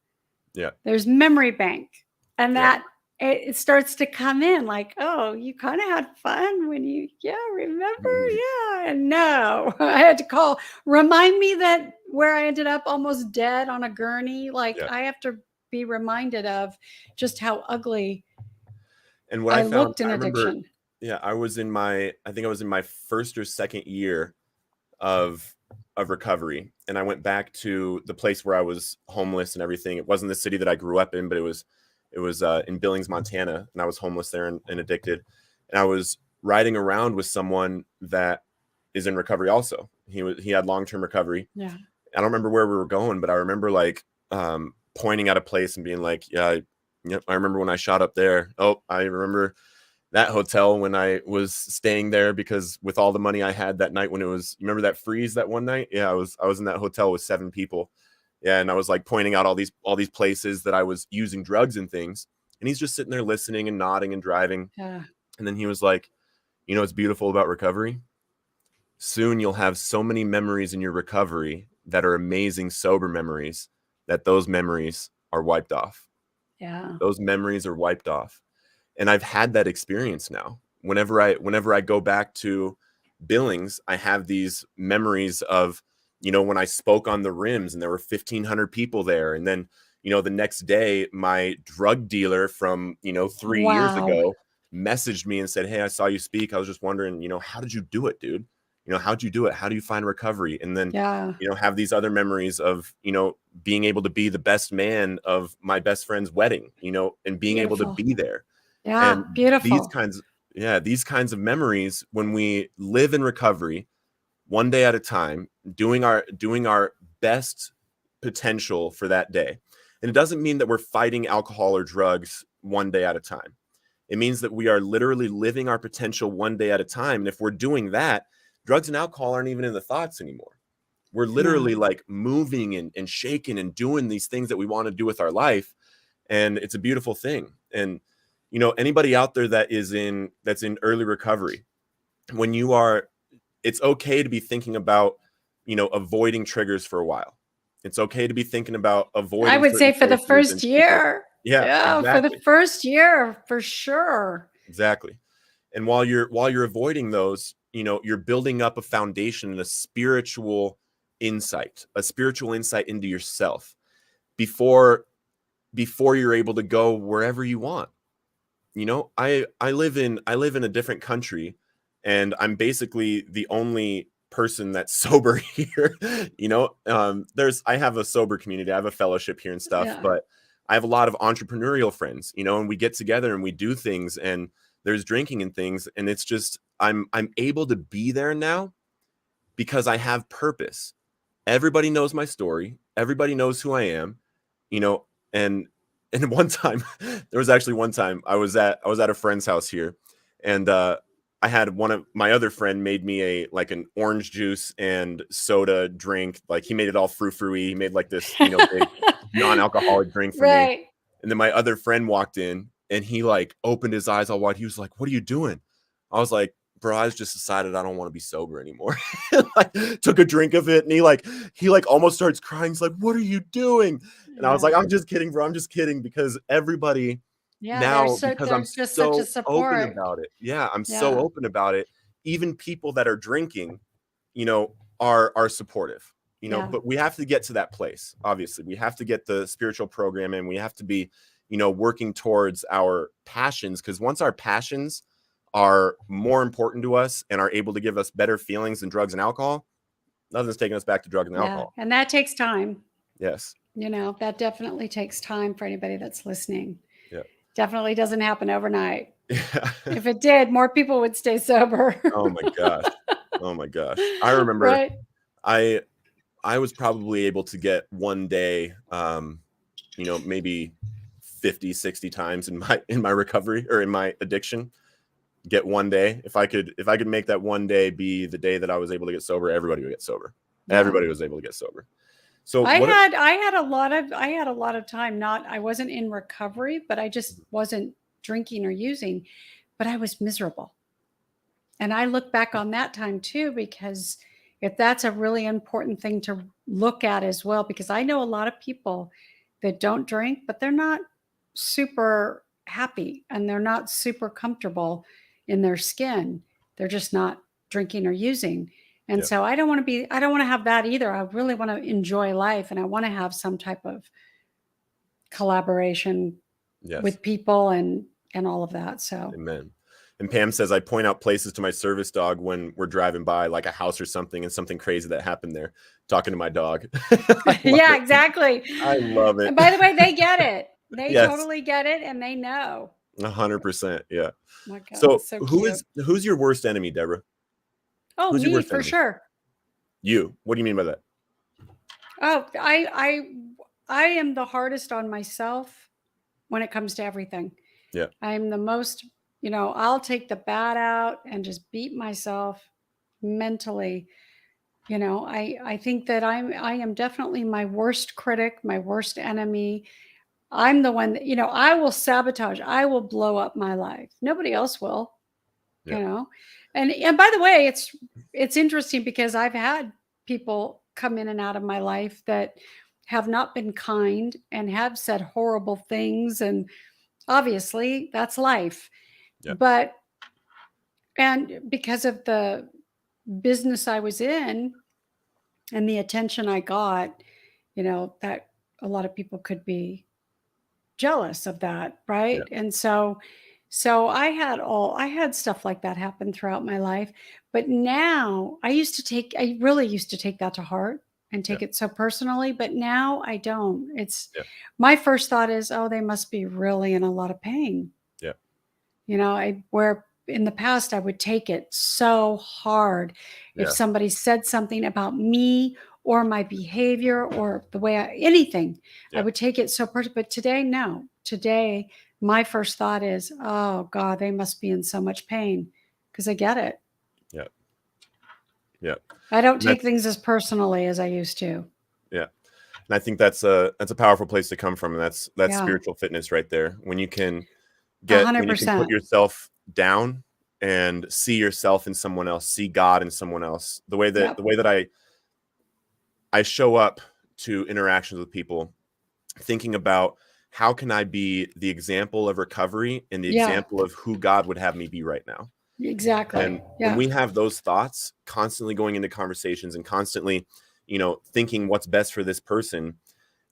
Yeah. There's memory bank. And that it starts to come in like, oh, you kind of had fun when you, remember? Mm-hmm. Yeah. And no, I had to remind me that where I ended up almost dead on a gurney. Like I have to be reminded of just how ugly and what I I found, looked in I remember, addiction. I think I was in my first or second year of recovery. And I went back to the place where I was homeless and everything. It wasn't the city that I grew up in, but it was in Billings, Montana. And I was homeless there and addicted. And I was riding around with someone that is in recovery also. He had long-term recovery. Yeah. I don't remember where we were going, but I remember like pointing at a place and being like, I remember when I shot up there. Oh, I remember that hotel when I was staying there, because with all the money I had that night when it was, you remember that freeze that one night? Yeah, I was in that hotel with 7 people. Yeah, and I was like pointing out all these places that I was using drugs and things. And he's just sitting there listening and nodding and driving. Yeah. And then he was like, what's beautiful about recovery? Soon you'll have so many memories in your recovery that are amazing sober memories that those memories are wiped off. Yeah. Those memories are wiped off. And I've had that experience now. Whenever I go back to Billings, I have these memories of, when I spoke on the rims and there were 1,500 people there. And then, the next day, my drug dealer from, 3 years ago messaged me and said, hey, I saw you speak. I was just wondering, how did you do it, dude? How'd you do it? How do you find recovery? And then, have these other memories of, being able to be the best man of my best friend's wedding, and being able to be there. Yeah, And beautiful. These kinds of memories, when we live in recovery, one day at a time, doing our best potential for that day. And it doesn't mean that we're fighting alcohol or drugs one day at a time. It means that we are literally living our potential one day at a time. And if we're doing that, drugs and alcohol aren't even in the thoughts anymore. We're literally like moving and shaking and doing these things that we want to do with our life. And it's a beautiful thing. And anybody out there that's in early recovery, it's okay to be thinking about, avoiding triggers for a while. It's okay to be thinking about avoiding. I would say for the first year. Yeah, exactly. For the first year, for sure. Exactly. And while you're avoiding those, you're building up a foundation and a spiritual insight into yourself before you're able to go wherever you want. I live in a different country, and I'm basically the only person that's sober here. I have a sober community. I have a fellowship here and stuff, but I have a lot of entrepreneurial friends, and we get together and we do things, and there's drinking and things. And it's just, I'm able to be there now because I have purpose. Everybody knows my story. Everybody knows who I am, and one time, there was actually one time I was at a friend's house here, and I had one of my other friend made me an orange juice and soda drink. Like, he made it all frou-frou-y. He made like this, big non-alcoholic drink for me. And then my other friend walked in, and he like opened his eyes all wide. He was like, "What are you doing?" I was like, "Bro, I just decided I don't want to be sober anymore." Took a drink of it, and he almost starts crying. He's like, "What are you doing?" And I was like, "I'm just kidding, bro. I'm just kidding," because everybody now, because I'm so open about it. Yeah, I'm so open about it. Even people that are drinking, are supportive. But we have to get to that place. Obviously, we have to get the spiritual program in. We have to be, working towards our passions, because once our passions are more important to us and are able to give us better feelings than drugs and alcohol, nothing's taking us back to drugs and alcohol. And that takes time. Yes. That definitely takes time for anybody that's listening. Yeah. Definitely doesn't happen overnight. Yeah. If it did, more people would stay sober. Oh my gosh. Oh my gosh. I remember right? I was probably able to get one day, maybe 50, 60 times in my recovery or in my addiction. Get one day. If I could make that one day be the day that I was able to get sober, everybody would get sober. Yeah. Everybody was able to get sober. So I had a lot of time. I wasn't in recovery, but I just wasn't drinking or using, but I was miserable. And I look back on that time too, because if that's a really important thing to look at as well, because I know a lot of people that don't drink, but they're not super happy and they're not super comfortable in their skin. They're just not drinking or using. And so I don't want to have that either. I really want to enjoy life, and I want to have some type of collaboration with people and all of that. So amen. And Pam says, I point out places to my service dog when we're driving by, like a house or something, and something crazy that happened there, talking to my dog. Yeah, exactly. I love it. And by the way, they get it. They totally get it, and they know. 100%. Yeah. My God, so cute. who's your worst enemy, Deborah? Oh, who's me for sure. You. What do you mean by that? Oh, I am the hardest on myself when it comes to everything. Yeah. I'm the most, I'll take the bad out and just beat myself mentally. I think that I am definitely my worst critic, my worst enemy. I'm the one that, I will sabotage. I will blow up my life. Nobody else will, And by the way, it's interesting because I've had people come in and out of my life that have not been kind and have said horrible things. And obviously that's life. Yeah. And because of the business I was in and the attention I got, that a lot of people could be jealous of that. Right. Yeah. And so I had stuff like that happen throughout my life, but now I really used to take that to heart and take it so personally, but now I don't. My first thought is, oh, they must be really in a lot of pain. Yeah. Where in the past I would take it so hard if somebody said something about me or my behavior or the way anything, I would take it so personal. But today, no. Today, my first thought is, oh God, they must be in so much pain, because I get it. Yeah. Yeah. I don't take things as personally as I used to. Yeah. And I think that's a powerful place to come from. And that's spiritual fitness right there. When you can when you can put yourself down and see yourself in someone else, see God in someone else. The way that I show up to interactions with people, thinking about how can I be the example of recovery and the example of who God would have me be right now. Exactly. And when we have those thoughts constantly going into conversations and constantly, thinking what's best for this person,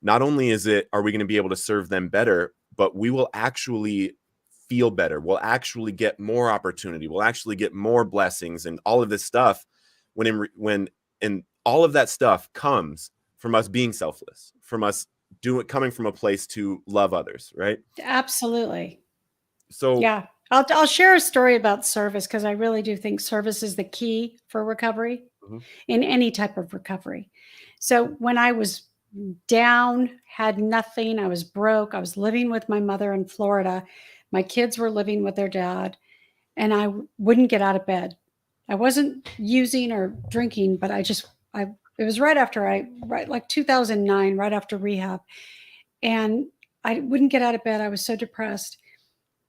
not only are we going to be able to serve them better, but we will actually feel better. We'll actually get more opportunity. We'll actually get more blessings and all of this stuff when all of that stuff comes from us being selfless, from us coming from a place to love others, right? Absolutely. So yeah, I'll share a story about service, because I really do think service is the key for recovery in any type of recovery. So when I was down, had nothing, I was broke, I was living with my mother in Florida. My kids were living with their dad, and I wouldn't get out of bed. I wasn't using or drinking, but it was right after like 2009, right after rehab. And I wouldn't get out of bed. I was so depressed.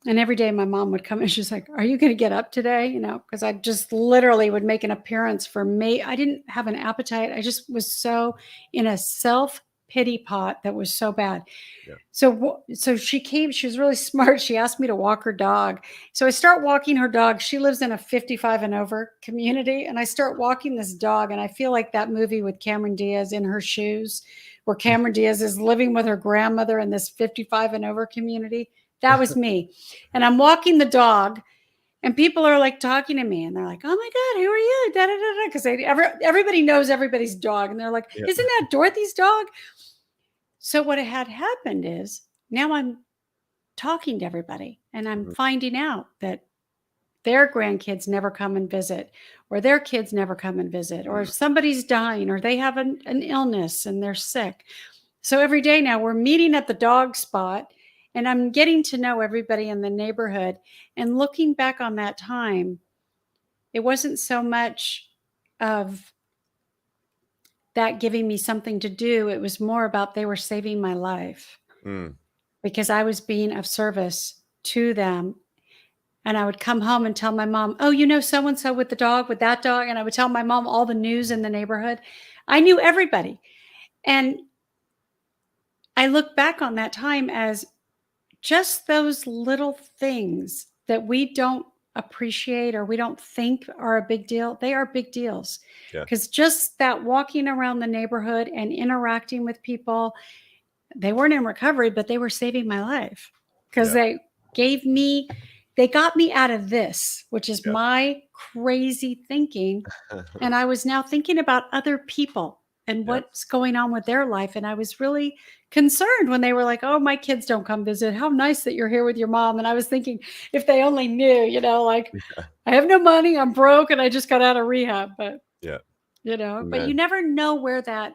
And every day my mom would come and she's like, are you going to get up today? Because I just literally would make an appearance for me. I didn't have an appetite. I just was so in a self-pity pot that was so bad. Yeah. So she came, she was really smart. She asked me to walk her dog. So I start walking her dog. She lives in a 55 and over community. And I start walking this dog. And I feel like that movie with Cameron Diaz, In Her Shoes, where Cameron Diaz is living with her grandmother in this 55 and over community. That was me. And I'm walking the dog, And people are like talking to me and they're like, oh my God, who are you? Da, da, da, da. Because everybody knows everybody's dog. And they're like, Yeah. isn't that Dorothy's dog? So what had happened is now I'm talking to everybody and I'm finding out that their grandkids never come and visit, or their kids never come and visit, or somebody's dying, or they have an illness and they're sick. So every day now we're meeting at the dog spot and I'm getting to know everybody in the neighborhood. And looking back on that time, it wasn't so much of that giving me something to do. It was more about they were saving my life because I was being of service to them. And I would come home and tell my mom, oh, you know, so-and-so with the dog, with that dog. And I would tell my mom all the news in the neighborhood. I knew everybody. And I look back on that time as just those little things that we don't appreciate or we don't think are a big deal. They are big deals. Because just that walking around the neighborhood and interacting with people, they weren't in recovery, but they were saving my life because they got me out of this, which is my crazy thinking. And I was now thinking about other people and what's going on with their life. And I was really concerned when they were like, oh, my kids don't come visit. How nice that you're here with your mom. And I was thinking, if they only knew, you know, like I have no money, I'm broke, and I just got out of rehab. But, you know, but you never know where that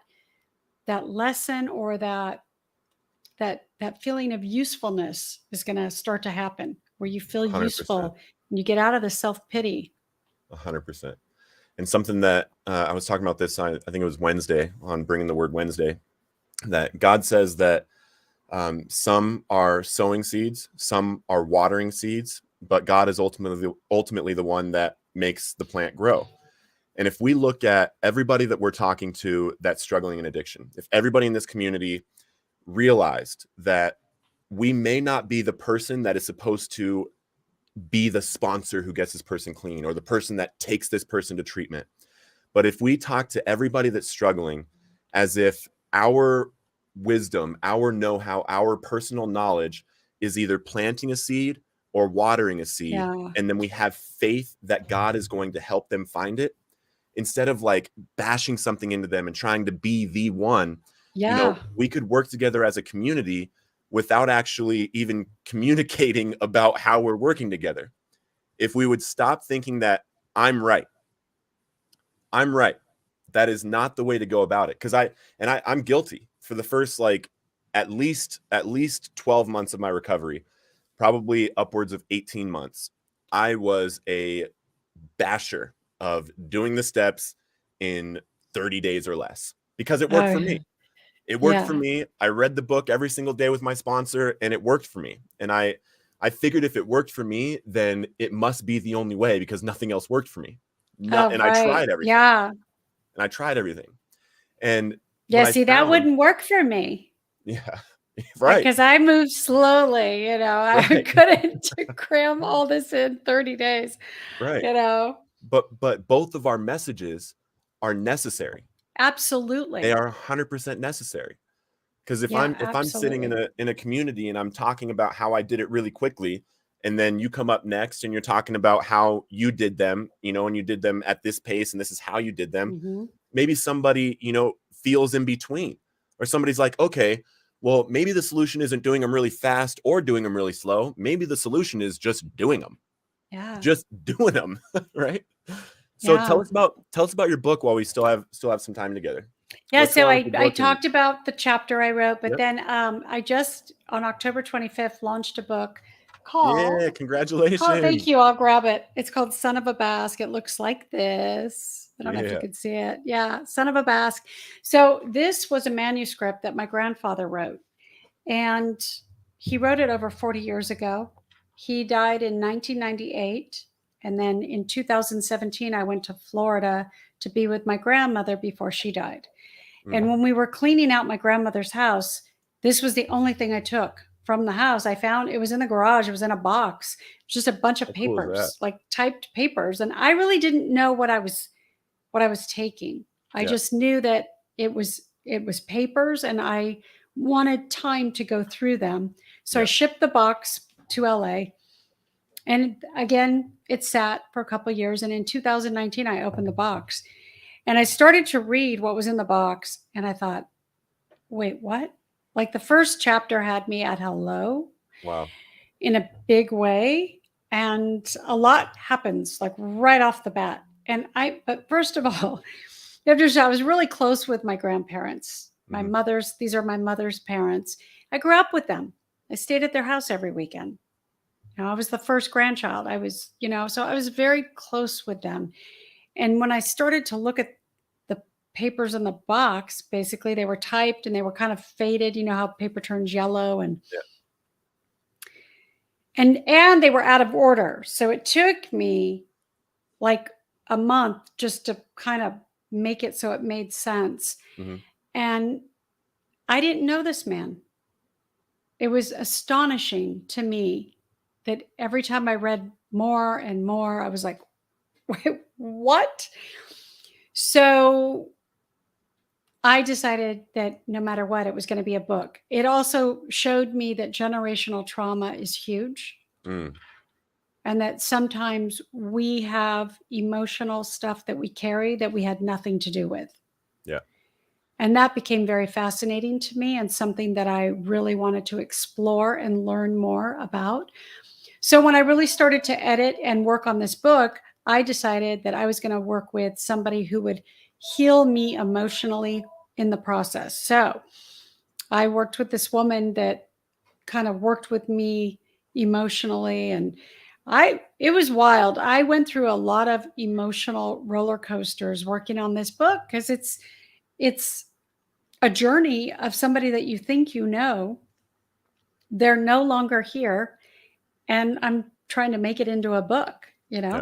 lesson or that feeling of usefulness is going to start to happen, where you feel 100%. useful and you get out of the self-pity. 100%. And something that I was talking about this, I think it was Wednesday, on Bringing the Word Wednesday, that God says that some are sowing seeds, some are watering seeds, but God is ultimately the one that makes the plant grow. And if we look at everybody that we're talking to that's struggling in addiction, if everybody in this community realized that we may not be the person that is supposed to be the sponsor who gets this person clean or the person that takes this person to treatment, but if we talk to everybody that's struggling as if our wisdom, our know-how, our personal knowledge is either planting a seed or watering a seed, and then we have faith that God is going to help them find it, instead of like bashing something into them and trying to be the one, you know, we could work together as a community without actually even communicating about how we're working together. If we would stop thinking that I'm right, that is not the way to go about it. Because I'm guilty. For the first like at least 12 months of my recovery, probably upwards of 18 months, I was a basher of doing the steps in 30 days or less because it worked for me. It worked for me. I read the book every single day with my sponsor and it worked for me. And I figured if it worked for me, then it must be the only way because nothing else worked for me. And I tried everything. And I tried everything. And see, that wouldn't work for me. Right. Because I moved slowly, you know, I couldn't cram all this in 30 days. Right. You know. But both of our messages are necessary. Absolutely. They are 100% necessary. Because if I'm sitting in a community and I'm talking about how I did it really quickly, and then you come up next and you're talking about how you did them, you know, and you did them at this pace and this is how you did them. Maybe somebody, you know, feels in between, or somebody's like, okay, well, maybe the solution isn't doing them really fast or doing them really slow. Maybe the solution is just doing them. Just doing them. Right. So tell us about your book while we still have some time together. So I talked about the chapter I wrote, but then I just on October 25th launched a book called congratulations. Thank you. I'll grab it. It's called Son of a Basque. It looks like this. I don't know if you could see it. Son of a Basque. So this was a manuscript that my grandfather wrote, and he wrote it over 40 years ago. He died in 1998. And then in 2017, I went to Florida to be with my grandmother before she died. And when we were cleaning out my grandmother's house, this was the only thing I took from the house. I found it was in the garage. It was in a box. It was just a bunch of papers, like typed papers. And I really didn't know what I was taking. I just knew that it was papers, and I wanted time to go through them. So I shipped the box to LA. And again, it sat for a couple of years. And in 2019, I opened the box and I started to read what was in the box. And I thought, wait, what? Like the first chapter had me at hello. Wow. In a big way. And a lot happens like right off the bat. But first of all, I was really close with my grandparents. My mother's, these are my mother's parents. I grew up with them. I stayed at their house every weekend. I was the first grandchild. I was, so I was very close with them. And when I started to look at the papers in the box, basically they were typed and they were kind of faded. You know how paper turns yellow and they were out of order. So it took me like a month just to kind of make it so it made sense. And I didn't know this man. It was astonishing to me that every time I read more and more, I was like, wait, what? So I decided that no matter what, it was going to be a book. It also showed me that generational trauma is huge. And that sometimes we have emotional stuff that we carry that we had nothing to do with. Yeah. And that became very fascinating to me and something that I really wanted to explore and learn more about. So when I really started to edit and work on this book, I decided that I was going to work with somebody who would heal me emotionally in the process. So I worked with this woman that kind of worked with me emotionally, and it was wild. I went through a lot of emotional roller coasters working on this book because it's a journey of somebody that you think you know. They're no longer here, and I'm trying to make it into a book, Yeah.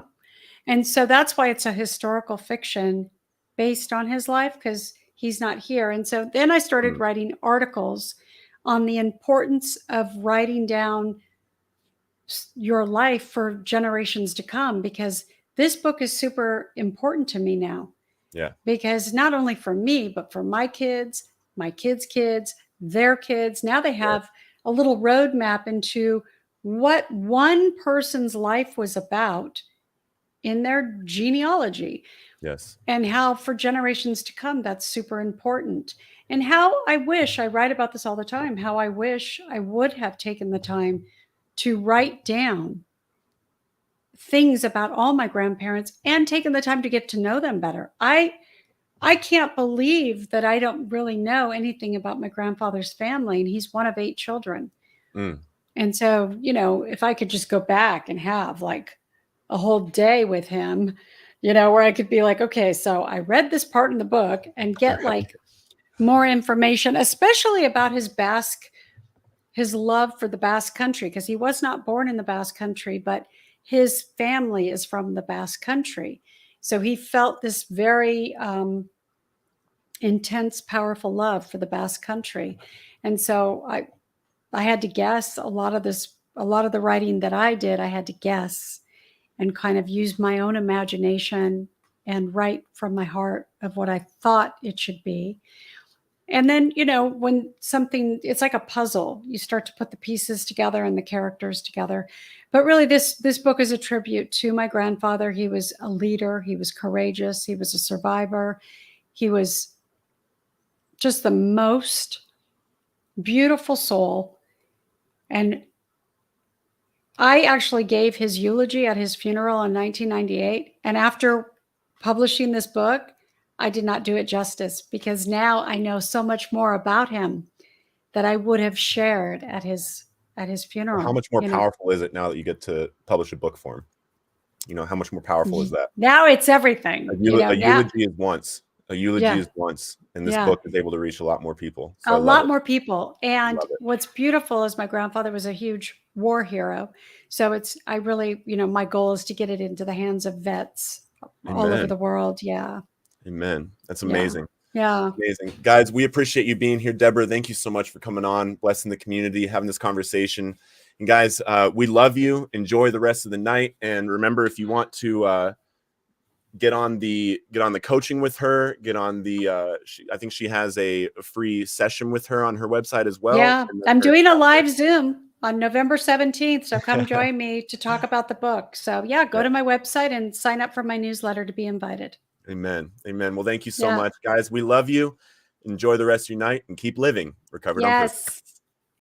And so that's why it's a historical fiction based on his life, because he's not here. And so then I started writing articles on the importance of writing down your life for generations to come, because this book is super important to me now. Yeah. Because not only for me, but for my kids' kids, their kids. Now they have a little roadmap into what one person's life was about in their genealogy. Yes. And how for generations to come, that's super important. And how I wish, I write about this all the time, how I wish I would have taken the time to write down things about all my grandparents and taken the time to get to know them better. I can't believe that I don't really know anything about my grandfather's family, and he's one of 8 children. And so, if I could just go back and have like a whole day with him, where I could be like, okay, so I read this part in the book and get like more information, especially about his love for the Basque Country, because he was not born in the Basque Country, but his family is from the Basque Country. So he felt this very intense, powerful love for the Basque Country. And so I had to guess a lot of the writing that I did, I had to guess and kind of use my own imagination and write from my heart of what I thought it should be. And then, when something, it's like a puzzle, you start to put the pieces together and the characters together. But really, this book is a tribute to my grandfather. He was a leader. He was courageous. He was a survivor. He was just the most beautiful soul. And I actually gave his eulogy at his funeral in 1998. And after publishing this book, I did not do it justice, because now I know so much more about him that I would have shared at his funeral. How much more powerful is it now that you get to publish a book form? How much more powerful is that? Now it's everything. A eulogy is once. A eulogy is once, and this book is able to reach a lot more people. So a lot more people. And what's beautiful is my grandfather was a huge war hero. So I really, my goal is to get it into the hands of vets all over the world. Yeah. Amen. That's amazing. Yeah. Amazing. Guys, we appreciate you being here. Deborah, thank you so much for coming on, blessing the community, having this conversation. And guys, we love you. Enjoy the rest of the night. And remember, if you want to get on the coaching with her, get on the I think she has a free session with her on her website as well. Yeah. I'm doing a live Zoom on November 17th. So come join me to talk about the book. So yeah, go to my website and sign up for my newsletter to be invited. Amen. Amen. Well, thank you so Yeah. much, guys. We love you. Enjoy the rest of your night and keep living Recovered on Purpose. Yes.